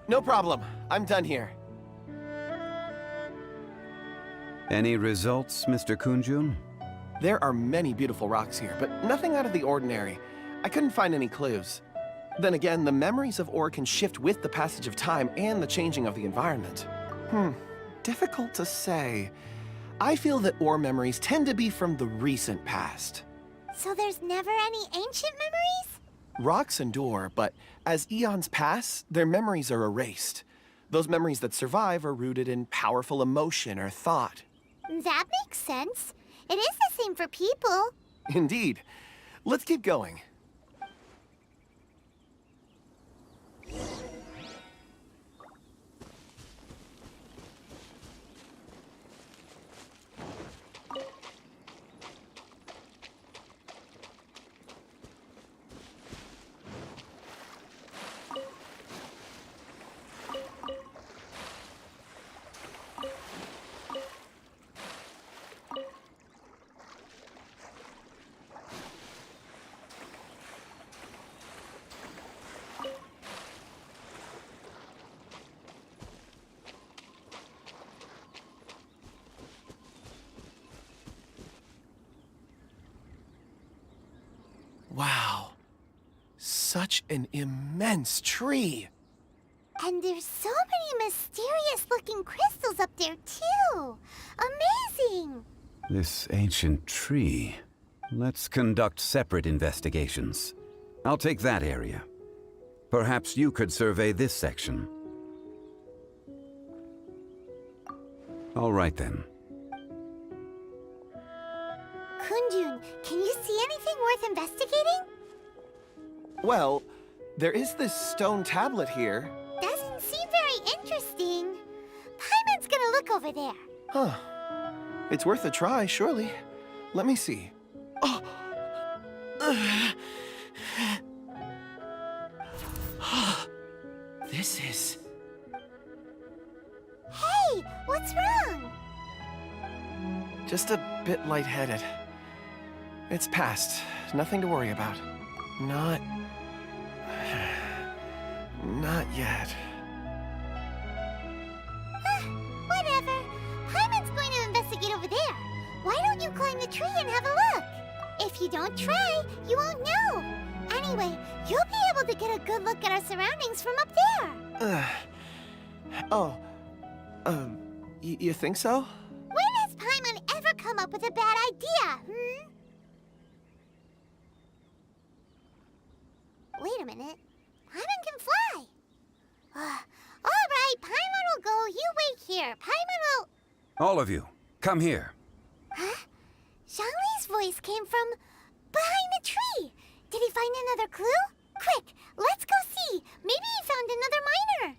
Speaker 6: No problem. I'm done here.
Speaker 7: Any results, Mr. Kunjun?
Speaker 6: There are many beautiful rocks here, but nothing out of the ordinary. I couldn't find any clues. Then again, the memories of ore can shift with the passage of time and the changing of the environment. Difficult to say. I feel that ore memories tend to be from the recent past.
Speaker 2: So there's never any ancient memories?
Speaker 6: Rocks endure, but as eons pass, their memories are erased. Those memories that survive are rooted in powerful emotion or thought.
Speaker 2: That makes sense. It is the same for people.
Speaker 6: Indeed. Let's keep going. Wow. Such an immense tree.
Speaker 2: And there's so many mysterious-looking crystals up there, too. Amazing!
Speaker 7: This ancient tree. Let's conduct separate investigations. I'll take that area. Perhaps you could survey this section. All right then.
Speaker 2: Kunjun, can you see anything worth investigating?
Speaker 6: Well, there is this stone tablet here.
Speaker 2: Doesn't seem very interesting. Paimon's gonna look over there.
Speaker 6: Huh. It's worth a try, surely. Let me see. Oh!
Speaker 10: This is...
Speaker 2: Hey, what's wrong?
Speaker 6: Just a bit lightheaded. It's past. Nothing to worry about. Not yet.
Speaker 2: Whatever. Paimon's going to investigate over there. Why don't you climb the tree and have a look? If you don't try, you won't know. Anyway, you'll be able to get a good look at our surroundings from up there.
Speaker 6: You think so?
Speaker 2: When has Paimon ever come up with a bad idea, Wait a minute. Paimon can fly. All right, Paimon will go. You wait here. Paimon will...
Speaker 7: All of you, come here.
Speaker 2: Huh? Zhongli's voice came from behind the tree. Did he find another clue? Quick, let's go see. Maybe he found another miner.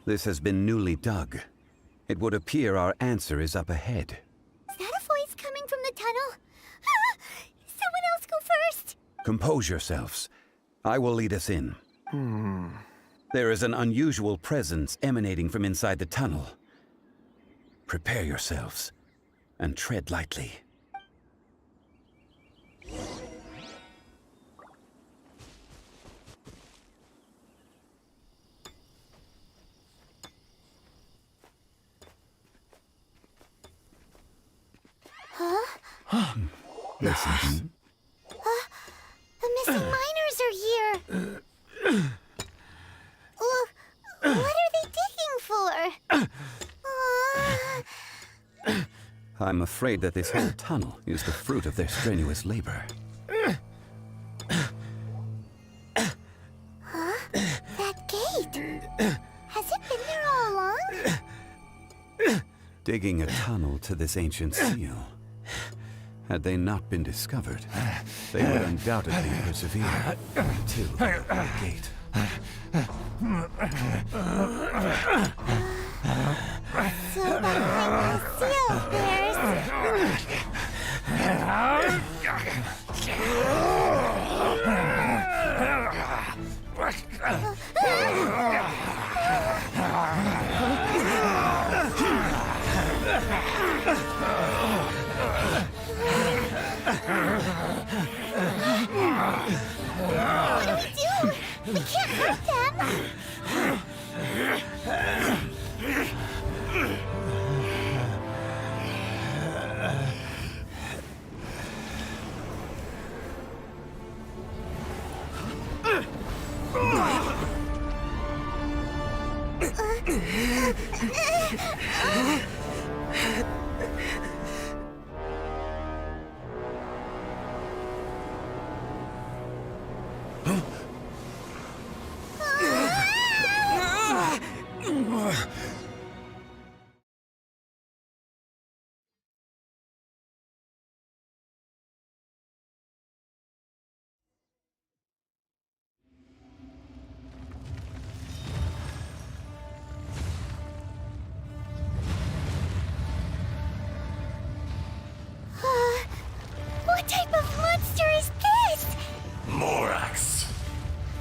Speaker 7: This has been newly dug. It would appear our answer is up ahead.
Speaker 2: Is that a voice coming from the tunnel? Someone else go first.
Speaker 7: Compose yourselves. I will lead us in. There is an unusual presence emanating from inside the tunnel. Prepare yourselves and tread lightly. Listen.
Speaker 2: The missing miners are here. What are they digging for?
Speaker 7: I'm afraid that this whole tunnel is the fruit of their strenuous labor.
Speaker 2: That gate. Has it been there all along?
Speaker 7: Digging a tunnel to this ancient seal. Had they not been discovered, they would undoubtedly persevere to the gate.
Speaker 2: So behind the seal, there's... What type of monster is this?
Speaker 9: Morax,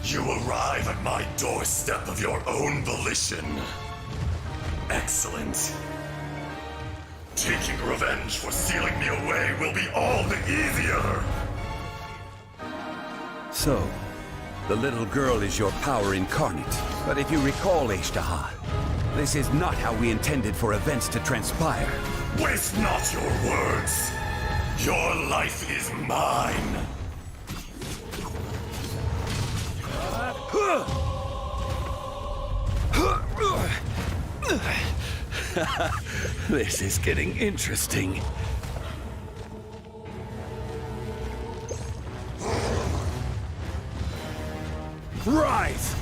Speaker 9: you arrive at my doorstep of your own volition. Excellent. Taking revenge for sealing me away will be all the easier.
Speaker 7: So, the little girl is your power incarnate. But if you recall, Ishtaha, this is not how we intended for events to transpire.
Speaker 9: Waste not your words. Your life is mine.
Speaker 7: This is getting interesting. Rise!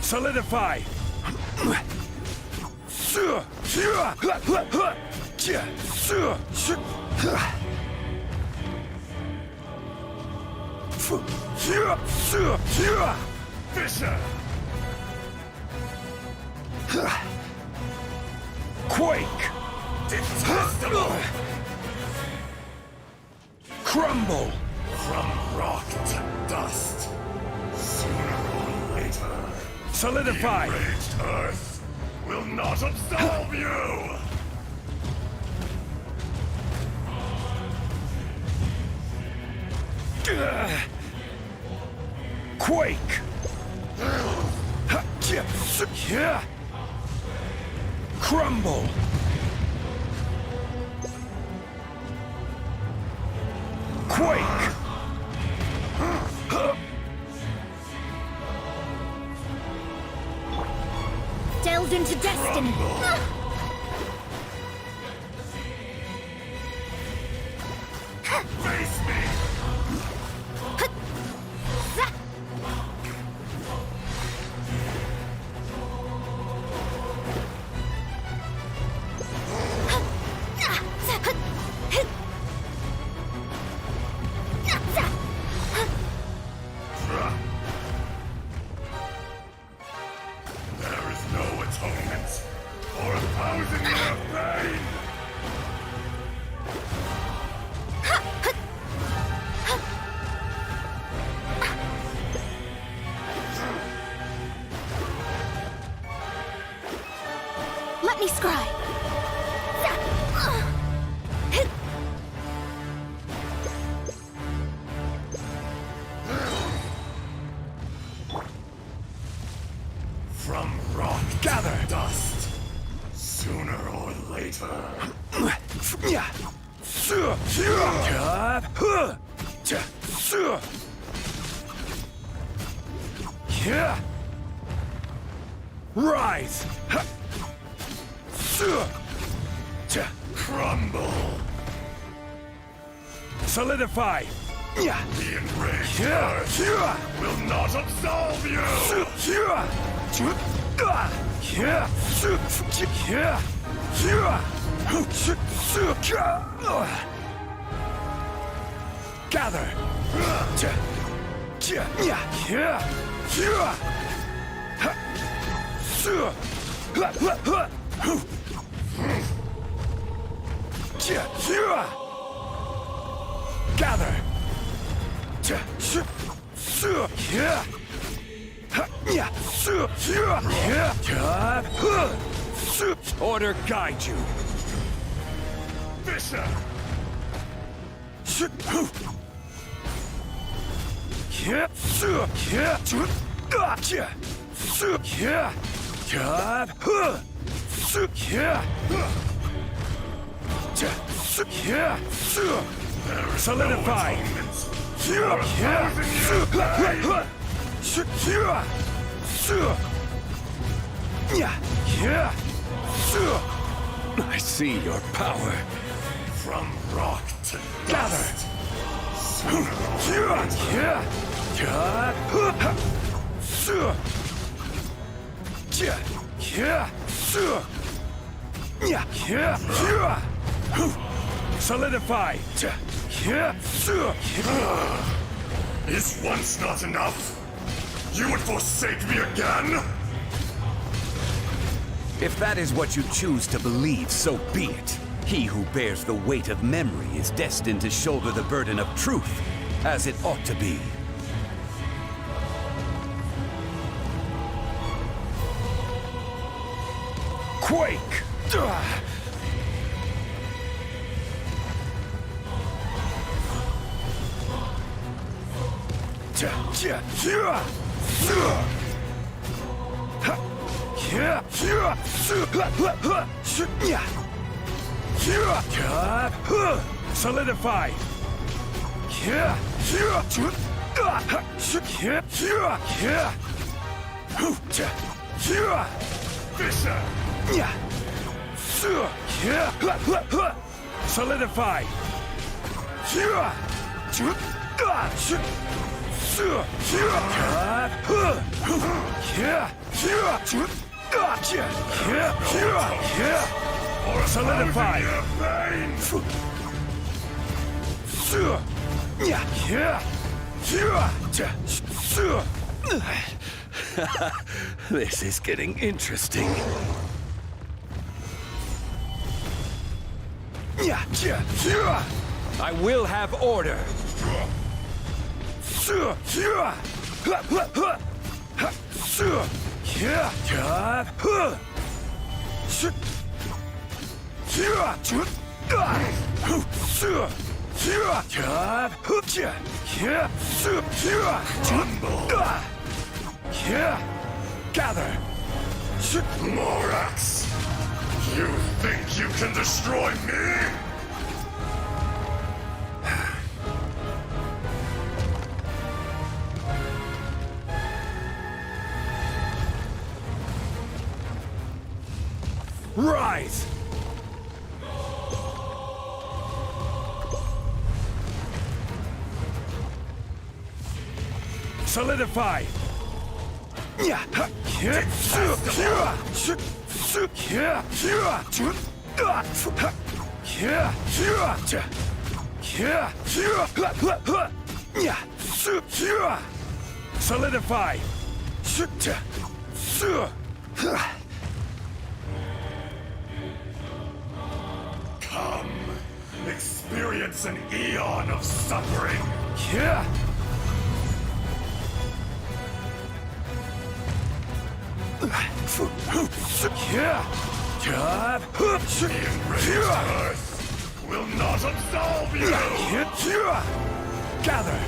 Speaker 7: Solidify!
Speaker 9: Fisher!
Speaker 7: Quake!
Speaker 9: Detestable!
Speaker 7: Crumble!
Speaker 9: From rock to dust. Sooner or later,
Speaker 7: Solidify!
Speaker 9: the enraged Earth will not absolve you!
Speaker 7: Quake! Crumble! Quake!
Speaker 2: Delved into destiny.
Speaker 9: Face me! There is no atonement for 1,000 years of pain!
Speaker 2: Let me scry.
Speaker 9: From rock
Speaker 7: Gather!
Speaker 9: to dust, sooner or later.
Speaker 7: Rise!
Speaker 9: Crumble!
Speaker 7: Solidify!
Speaker 9: The enraged Earth will not absolve you!
Speaker 7: Gather! Gather! Order guide you.
Speaker 9: Fisher!
Speaker 7: Solidify!
Speaker 9: I see your power. From rock to dust.
Speaker 14: Solidify!
Speaker 9: Is once not enough? You would forsake me again?
Speaker 7: If that is what you choose to believe, so be it. He who bears the weight of memory is destined to shoulder the burden of truth, as it ought to be.
Speaker 14: Quake! Solidify!
Speaker 9: Fisher!
Speaker 14: Solidify! Solidify!
Speaker 7: This is getting interesting. I will have order.
Speaker 14: Gather!
Speaker 9: Morax! You think you can destroy me?
Speaker 14: Rise! Solidify! Solidify!
Speaker 9: Come, experience an eon of suffering. The enraged earth will not absolve you!
Speaker 14: Gather!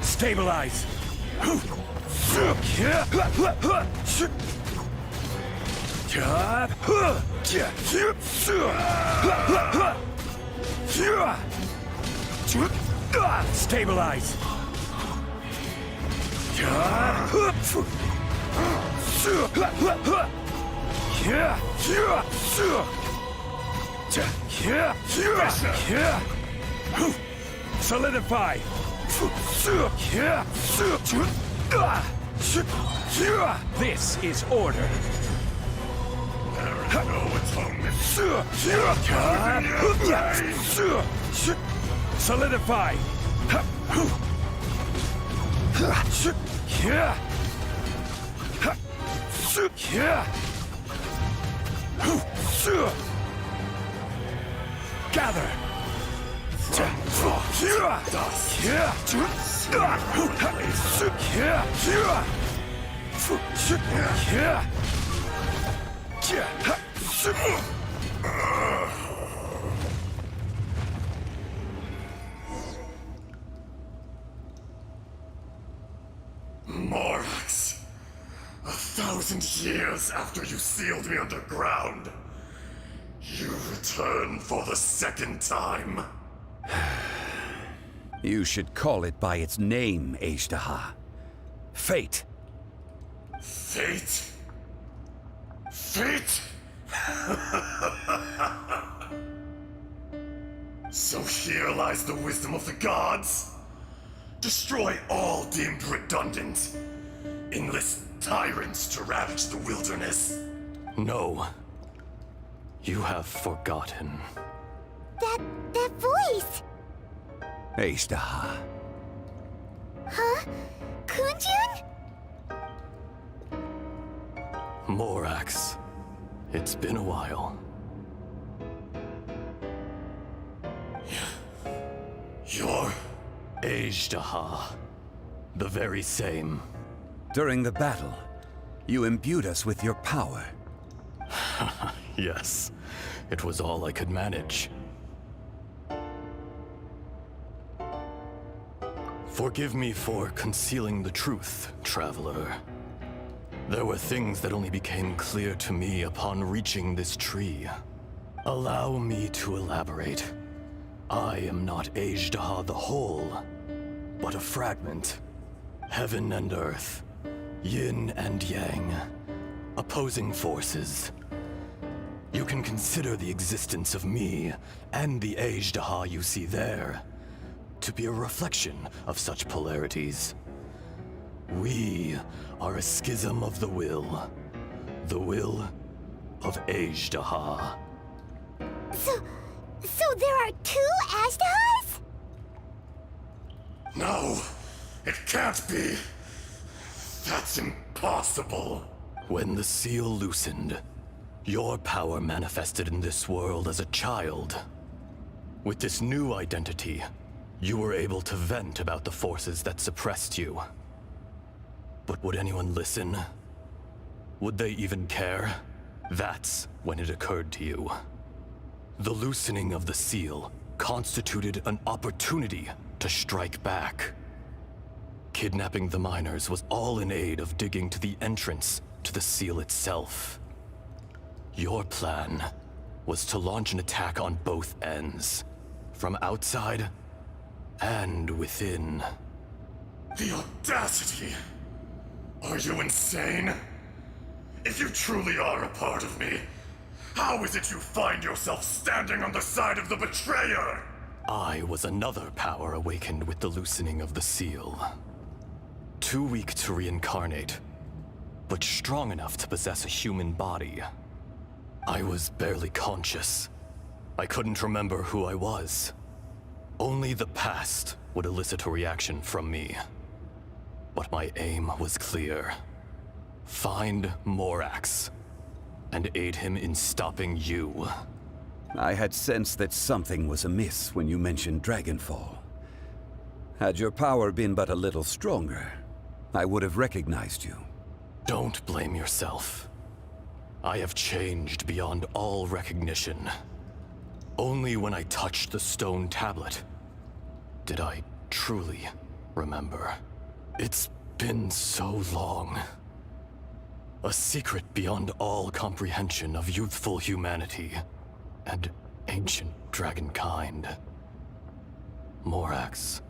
Speaker 14: Stabilize! Stabilize! Solidify! This is order.
Speaker 9: There is no atonement.
Speaker 14: Solidify! Gather!
Speaker 9: More Morax! 1,000 years after you sealed me underground, you return for the second time.
Speaker 7: You should call it by its name, Azhdaha. Fate.
Speaker 9: Fate? Fate? So here lies the wisdom of the gods. Destroy all deemed redundant. Enlist tyrants to ravage the wilderness.
Speaker 5: No. You have forgotten.
Speaker 2: That voice!
Speaker 7: Azhdaha.
Speaker 2: Huh? Kunjun?
Speaker 5: Morax. It's been a while.
Speaker 9: You're...
Speaker 5: Azhdaha. The very same.
Speaker 7: During the battle, you imbued us with your power.
Speaker 5: Yes. It was all I could manage. Forgive me for concealing the truth, traveler. There were things that only became clear to me upon reaching this tree. Allow me to elaborate. I am not Azhdaha the whole, but a fragment. Heaven and earth, yin and yang, opposing forces. You can consider the existence of me and the Azhdaha you see there to be a reflection of such polarities. We are a schism of the will of Azhdaha.
Speaker 2: So there are two Azhdahas?
Speaker 9: No, it can't be. That's impossible.
Speaker 5: When the seal loosened, your power manifested in this world as a child. With this new identity, you were able to vent about the forces that suppressed you. But would anyone listen? Would they even care? That's when it occurred to you. The loosening of the seal constituted an opportunity to strike back. Kidnapping the miners was all in aid of digging to the entrance to the seal itself. Your plan was to launch an attack on both ends, from outside and within.
Speaker 9: The audacity! Are you insane? If you truly are a part of me, how is it you find yourself standing on the side of the betrayer?
Speaker 5: I was another power awakened with the loosening of the seal. Too weak to reincarnate, but strong enough to possess a human body. I was barely conscious. I couldn't remember who I was. Only the past would elicit a reaction from me. But my aim was clear. Find Morax, and aid him in stopping you.
Speaker 7: I had sensed that something was amiss when you mentioned Dragonfall. Had your power been but a little stronger, I would have recognized you.
Speaker 5: Don't blame yourself. I have changed beyond all recognition. Only when I touched the stone tablet did I truly remember. It's been so long. A secret beyond all comprehension of youthful humanity and ancient dragonkind. Morax,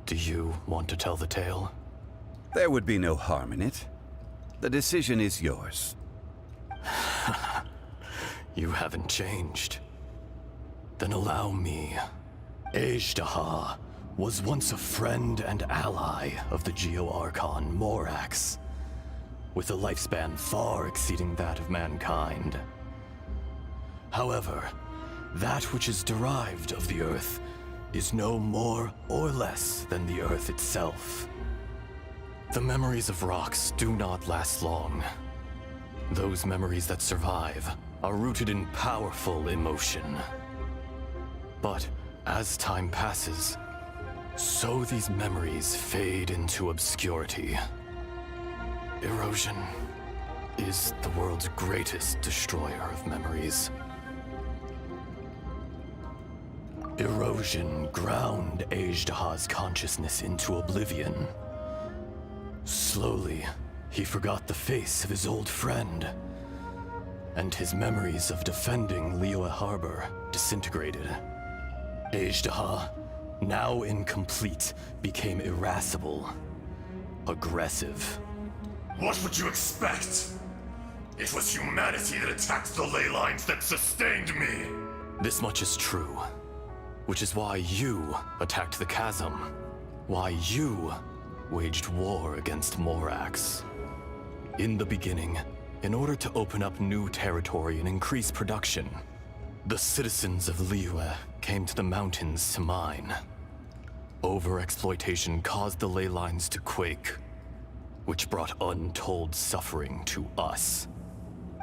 Speaker 5: do you want to tell the tale?
Speaker 7: There would be no harm in it. The decision is yours.
Speaker 5: You haven't changed. Then allow me. Azhdaha was once a friend and ally of the Geo-Archon Morax, with a lifespan far exceeding that of mankind. However, that which is derived of the Earth is no more or less than the Earth itself. The memories of rocks do not last long. Those memories that survive are rooted in powerful emotion. But as time passes, so these memories fade into obscurity. Erosion is the world's greatest destroyer of memories. Erosion ground Azhdaha's consciousness into oblivion. Slowly, he forgot the face of his old friend, and his memories of defending Liyue Harbor disintegrated. Azhdaha, now incomplete, became irascible, aggressive.
Speaker 9: What would you expect? It was humanity that attacked the ley lines that sustained me.
Speaker 5: This much is true, which is why you attacked the chasm, why you waged war against Morax. In the beginning, in order to open up new territory and increase production, the citizens of Liyue came to the mountains to mine. Overexploitation caused the ley lines to quake, which brought untold suffering to us.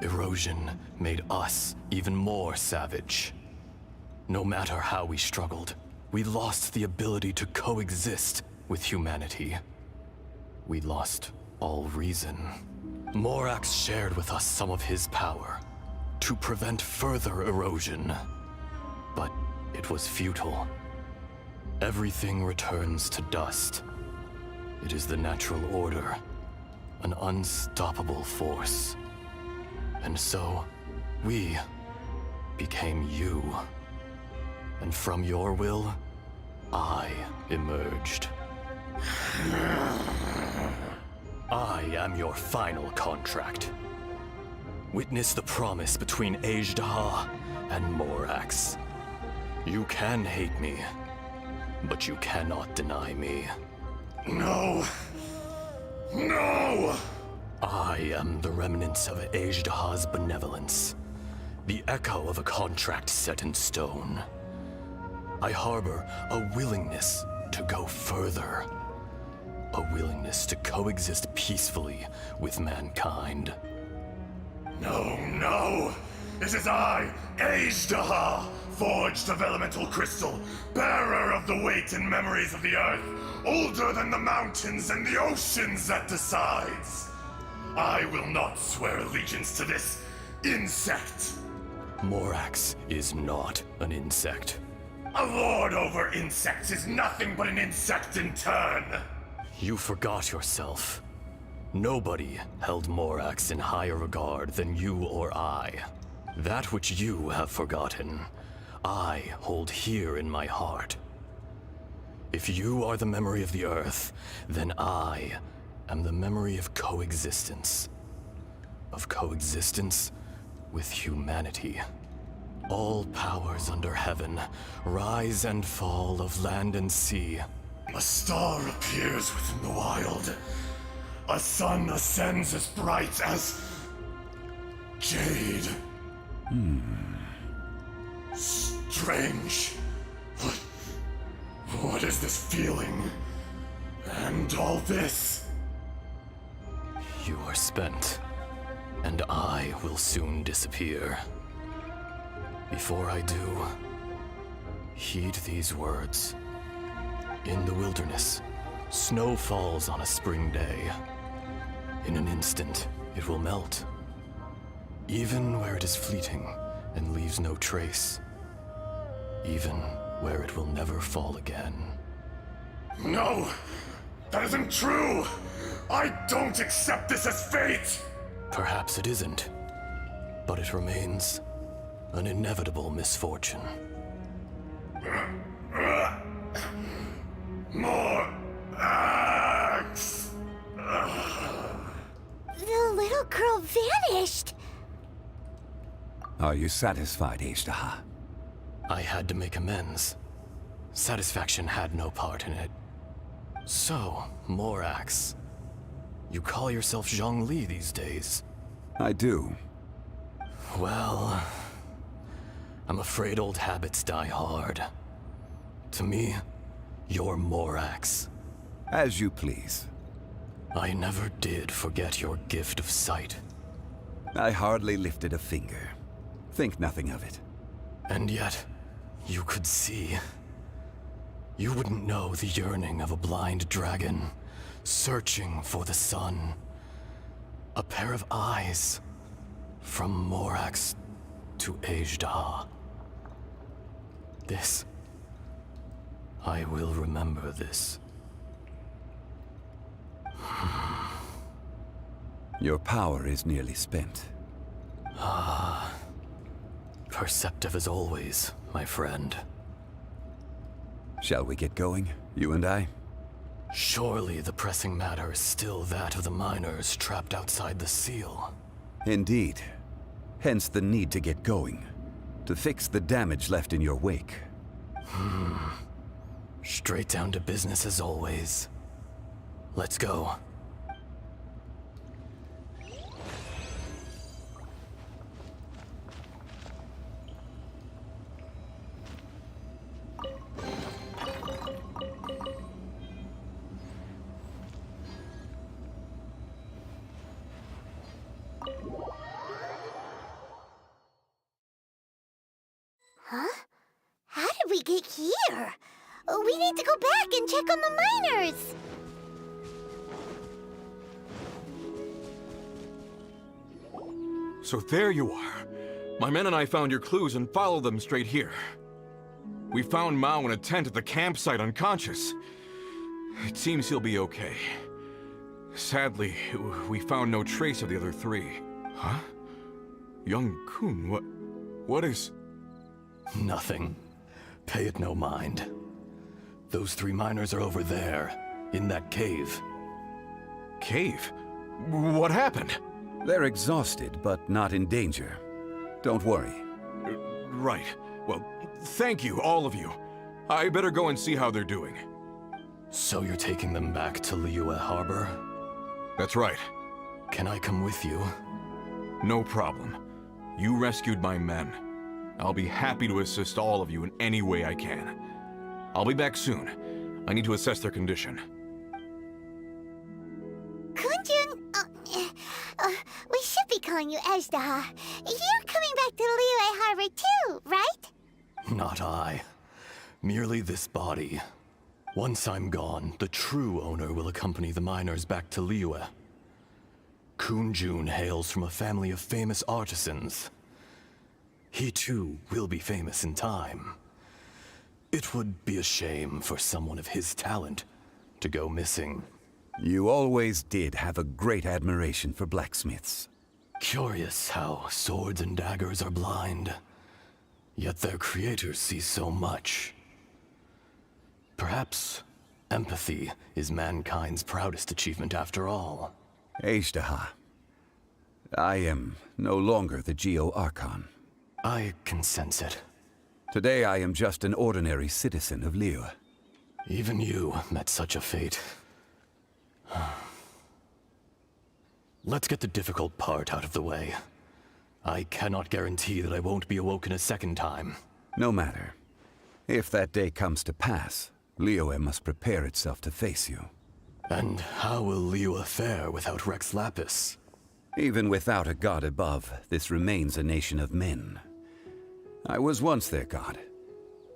Speaker 5: Erosion made us even more savage. No matter how we struggled, we lost the ability to coexist with humanity. We lost all reason. Morax shared with us some of his power to prevent further erosion, but it was futile. Everything returns to dust. It is the natural order, an unstoppable force. And so, we became you. And from your will, I emerged. I am your final contract. Witness the promise between Azhdaha and Morax. You can hate me, but you cannot deny me.
Speaker 9: No! No!
Speaker 5: I am the remnants of Azhdaha's benevolence, the echo of a contract set in stone. I harbor a willingness to go further, a willingness to coexist peacefully with mankind.
Speaker 9: No, no! It is I, Azhdaha, forged of elemental crystal, bearer of the weight and memories of the earth, older than the mountains and the oceans that decides. I will not swear allegiance to this insect.
Speaker 5: Morax is not an insect.
Speaker 9: A lord over insects is nothing but an insect in turn.
Speaker 5: You forgot yourself. Nobody held Morax in higher regard than you or I. That which you have forgotten, I hold here in my heart. If you are the memory of the Earth, then I am the memory of coexistence. Of coexistence with humanity. All powers under heaven, rise and fall of land and sea.
Speaker 9: A star appears within the wild. A sun ascends as bright as jade. Strange. What is this feeling? And all this?
Speaker 5: You are spent, and I will soon disappear. Before I do, heed these words. In the wilderness, snow falls on a spring day. In an instant, it will melt. Even where it is fleeting and leaves no trace. Even where it will never fall again.
Speaker 9: No! That isn't true! I don't accept this as fate!
Speaker 5: Perhaps it isn't, but it remains an inevitable misfortune.
Speaker 9: More axe!
Speaker 2: The little girl vanished!
Speaker 7: Are you satisfied, Azhdaha?
Speaker 5: I had to make amends. Satisfaction had no part in it. So, Morax, you call yourself Zhongli these days?
Speaker 7: I do.
Speaker 5: Well, I'm afraid old habits die hard. To me, you're Morax.
Speaker 7: As you please.
Speaker 5: I never did forget your gift of sight.
Speaker 7: I hardly lifted a finger. Think nothing of it.
Speaker 5: And yet, you could see. You wouldn't know the yearning of a blind dragon, searching for the sun. A pair of eyes, from Morax to Azhdaha. This, I will remember this.
Speaker 7: Your power is nearly spent.
Speaker 5: Ah. Perceptive as always, my friend.
Speaker 7: Shall we get going, you and I?
Speaker 5: Surely the pressing matter is still that of the miners trapped outside the seal.
Speaker 7: Indeed. Hence the need to get going. To fix the damage left in your wake.
Speaker 5: Straight down to business as always. Let's go.
Speaker 2: Huh? How did we get here? We need to go back and check on the miners!
Speaker 3: So there you are. My men and I found your clues and followed them straight here. We found Mao in a tent at the campsite unconscious. It seems he'll be okay. Sadly, we found no trace of the other three. Huh? Young Kun, what is...
Speaker 5: Nothing. Pay it no mind. Those 3 miners are over there, in that cave.
Speaker 3: Cave? What happened?
Speaker 7: They're exhausted, but not in danger. Don't worry.
Speaker 3: Right. Well, thank you, all of you. I better go and see how they're doing.
Speaker 5: So you're taking them back to Liyue Harbor?
Speaker 3: That's right.
Speaker 5: Can I come with you?
Speaker 3: No problem. You rescued my men. I'll be happy to assist all of you in any way I can. I'll be back soon. I need to assess their condition.
Speaker 2: Kunjun, we should be calling you Ezdaha. You're coming back to Liyue Harbor too, right?
Speaker 5: Not I. Merely this body. Once I'm gone, the true owner will accompany the miners back to Liyue. Kunjun hails from a family of famous artisans. He too will be famous in time. It would be a shame for someone of his talent to go missing.
Speaker 7: You always did have a great admiration for blacksmiths.
Speaker 5: Curious how swords and daggers are blind, yet their creators see so much. Perhaps empathy is mankind's proudest achievement after all.
Speaker 7: Ezdaha, I am no longer the Geo-Archon.
Speaker 5: I can sense it.
Speaker 7: Today I am just an ordinary citizen of Liyue.
Speaker 5: Even you met such a fate. Let's get the difficult part out of the way. I cannot guarantee that I won't be awoken a second time.
Speaker 7: No matter. If that day comes to pass, Liyue must prepare itself to face you.
Speaker 5: And how will Liyue fare without Rex Lapis?
Speaker 7: Even without a god above, this remains a nation of men. I was once their god.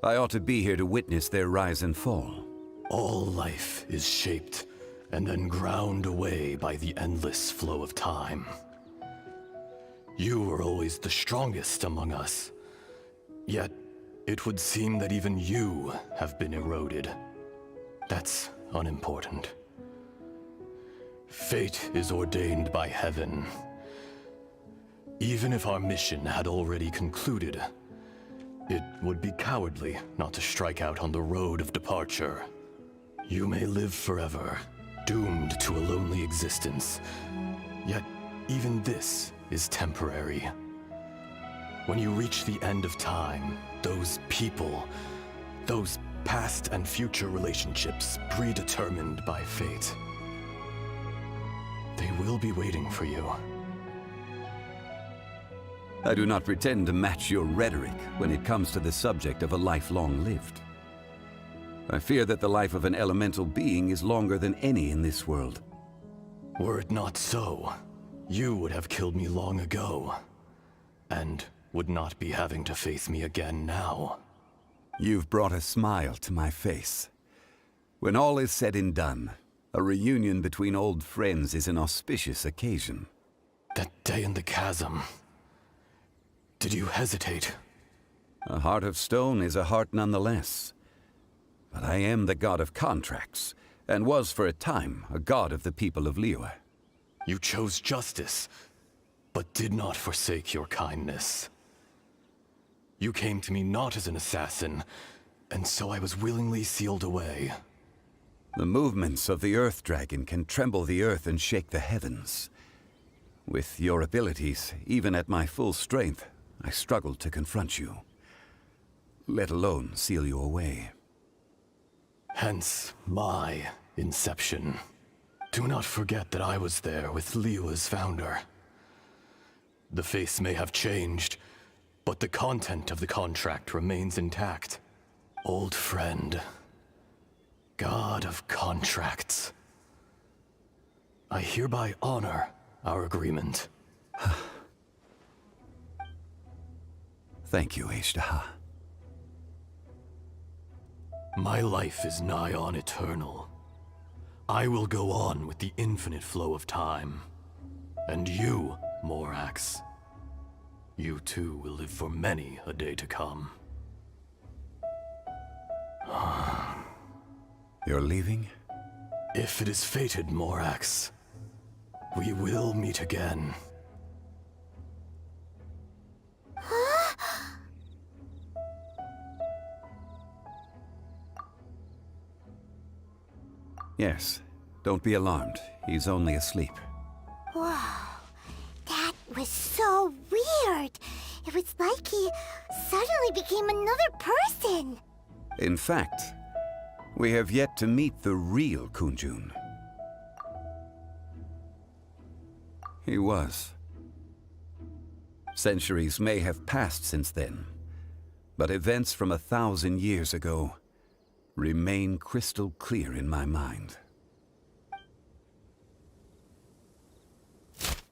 Speaker 7: I ought to be here to witness their rise and fall.
Speaker 5: All life is shaped and then ground away by the endless flow of time. You were always the strongest among us. Yet, it would seem that even you have been eroded. That's unimportant. Fate is ordained by heaven. Even if our mission had already concluded, it would be cowardly not to strike out on the road of departure. You may live forever, doomed to a lonely existence. Yet, even this is temporary. When you reach the end of time, those people, those past and future relationships predetermined by fate, they will be waiting for you.
Speaker 7: I do not pretend to match your rhetoric when it comes to the subject of a life long lived. I fear that the life of an elemental being is longer than any in this world.
Speaker 5: Were it not so, you would have killed me long ago, and would not be having to face me again now.
Speaker 7: You've brought a smile to my face. When all is said and done, a reunion between old friends is an auspicious occasion.
Speaker 5: That day in the chasm, did you hesitate?
Speaker 7: A heart of stone is a heart nonetheless. But I am the god of contracts, and was for a time a god of the people of Liyue.
Speaker 5: You chose justice, but did not forsake your kindness. You came to me not as an assassin, and so I was willingly sealed away.
Speaker 7: The movements of the Earth Dragon can tremble the earth and shake the heavens. With your abilities, even at my full strength, I struggled to confront you, let alone seal you away.
Speaker 5: Hence my inception. Do not forget that I was there with Liyue's founder. The face may have changed, but the content of the contract remains intact. Old friend, God of contracts. I hereby honor our agreement.
Speaker 7: Thank you, Ishtaha.
Speaker 5: My life is nigh on eternal. I will go on with the infinite flow of time. And you, Morax, you too will live for many a day to come.
Speaker 7: You're leaving?
Speaker 5: If it is fated, Morax, we will meet again.
Speaker 7: Yes. Don't be alarmed. He's only asleep.
Speaker 2: Whoa, that was so weird. It was like he suddenly became another person.
Speaker 7: In fact, we have yet to meet the real Kunjun. He was. Centuries may have passed since then, but events from 1,000 years ago remain crystal clear in my mind.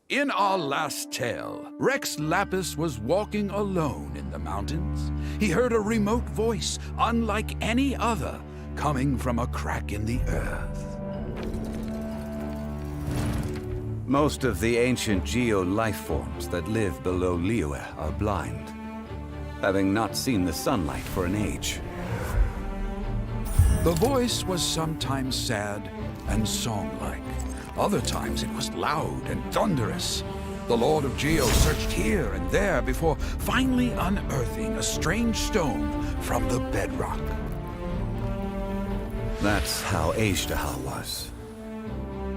Speaker 14: In our last tale, Rex Lapis was walking alone in the mountains. He heard a remote voice, unlike any other, coming from a crack in the earth.
Speaker 7: Most of the ancient geo-life forms that live below Liyue are blind, having not seen the sunlight for an age.
Speaker 14: The voice was sometimes sad and song-like. Other times it was loud and thunderous. The Lord of Geo searched here and there before finally unearthing a strange stone from the bedrock.
Speaker 7: That's how Ishtaha was.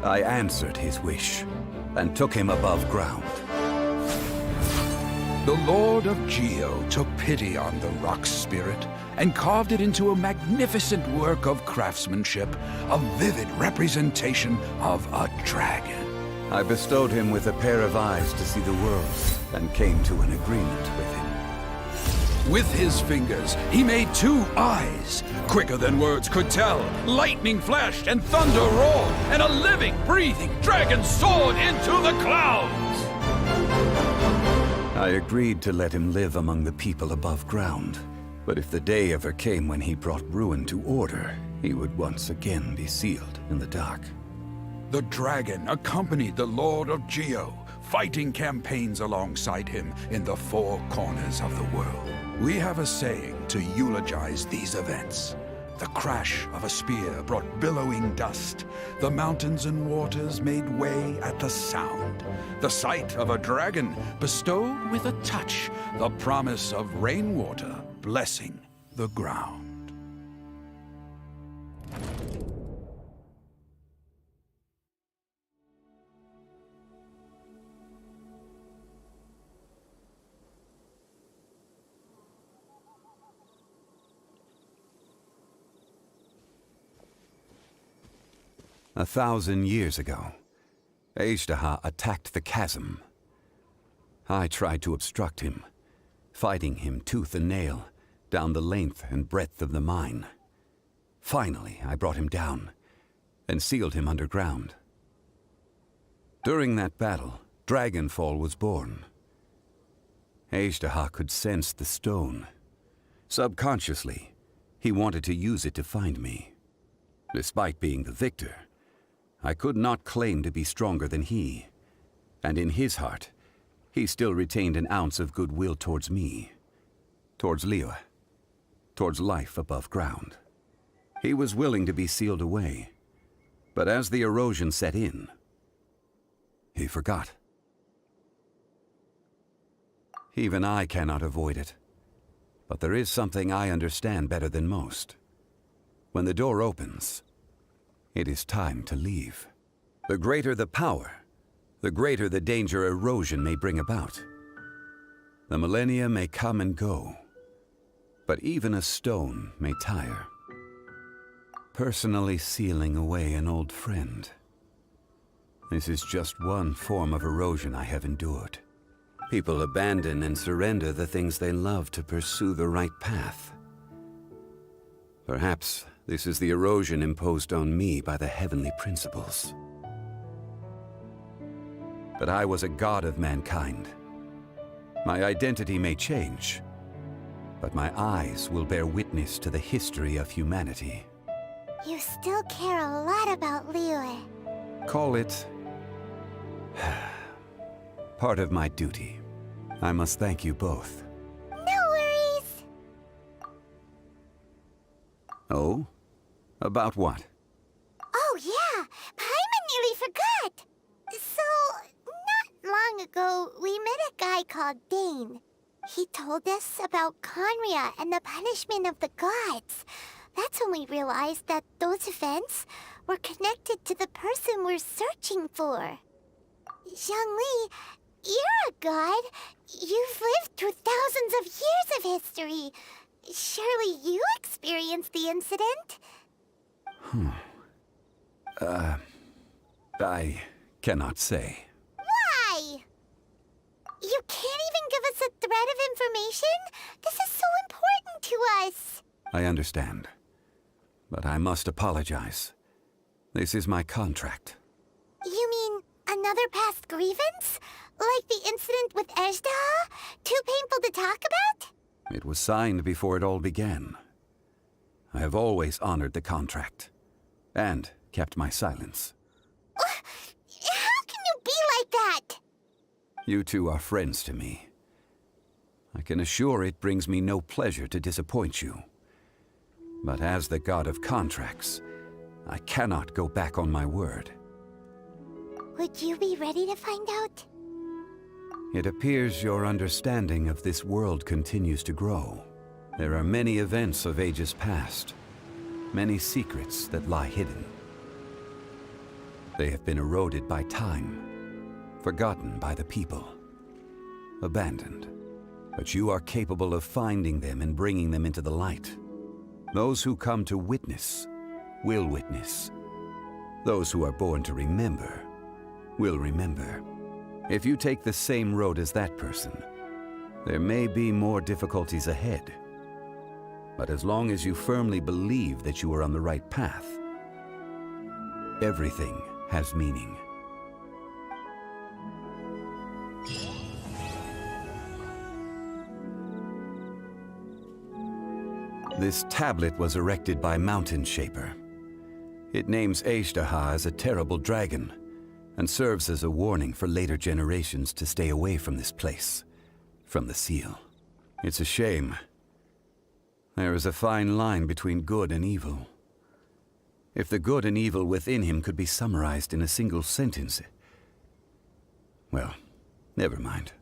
Speaker 7: I answered his wish and took him above ground.
Speaker 14: The Lord of Geo took pity on the rock spirit and carved it into a magnificent work of craftsmanship, a vivid representation of a dragon.
Speaker 7: I bestowed him with a pair of eyes to see the world and came to an agreement with him.
Speaker 14: With his fingers, he made 2 eyes, quicker than words could tell. Lightning flashed and thunder roared, and a living, breathing dragon soared into the clouds.
Speaker 7: I agreed to let him live among the people above ground. But if the day ever came when he brought ruin to order, he would once again be sealed in the dark.
Speaker 14: The dragon accompanied the Lord of Geo, fighting campaigns alongside him in the 4 corners of the world. We have a saying to eulogize these events. The crash of a spear brought billowing dust. The mountains and waters made way at the sound. The sight of a dragon bestowed with a touch the promise of rainwater blessing the ground.
Speaker 7: A 1,000 years ago, Ishtaha attacked the chasm. I tried to obstruct him, fighting him tooth and nail down the length and breadth of the mine. Finally, I brought him down and sealed him underground. During that battle, Dragonfall was born. Ishtaha could sense the stone. Subconsciously, he wanted to use it to find me. Despite being the victor, I could not claim to be stronger than he, and in his heart, he still retained an ounce of goodwill towards me, towards Liyue, towards life above ground. He was willing to be sealed away, But as the erosion set in, he forgot. Even I cannot avoid it. But there is something I understand better than most. When the door opens, it is time to leave. The greater the power, the greater the danger erosion may bring about. The millennia may come and go, but even a stone may tire. Personally sealing away an old friend. This is just one form of erosion I have endured. People abandon and surrender the things they love to pursue the right path. Perhaps this is the erosion imposed on me by the heavenly principles. But I was a god of mankind. My identity may change, but my eyes will bear witness to the history of humanity.
Speaker 2: You still care a lot about Liyue.
Speaker 7: Call it part of my duty. I must thank you both.
Speaker 2: No worries.
Speaker 7: Oh? About what?
Speaker 2: Oh yeah, Paimon nearly forgot. So, not long ago, we met a guy called Dane. He told us about Conria and the punishment of the gods. That's when we realized that those events were connected to the person we're searching for. Zhongli, you're a god. You've lived through thousands of years of history. Surely you experienced the incident?
Speaker 7: I cannot say.
Speaker 2: Why? You can't even give us a thread of information? This is so important to us.
Speaker 7: I understand. But I must apologize. This is my contract.
Speaker 2: You mean another past grievance? Like the incident with Ejdah? Too painful to talk about?
Speaker 7: It was signed before it all began. I have always honored the contract. And kept my silence.
Speaker 2: How can you be like that?
Speaker 7: You two are friends to me. I can assure it brings me no pleasure to disappoint you. But as the god of contracts, I cannot go back on my word.
Speaker 2: Would you be ready to find out?
Speaker 7: It appears your understanding of this world continues to grow. There are many events of ages past, many secrets that lie hidden. They have been eroded by time, forgotten by the people, abandoned. But you are capable of finding them and bringing them into the light. Those who come to witness will witness. Those who are born to remember will remember. If you take the same road as that person, there may be more difficulties ahead. But as long as you firmly believe that you are on the right path, everything has meaning. This tablet was erected by Mountain Shaper. It names Ejdah as a terrible dragon, and serves as a warning for later generations to stay away from this place, from the seal. It's a shame. There is a fine line between good and evil. If the good and evil within him could be summarized in a single sentence... Well, never mind.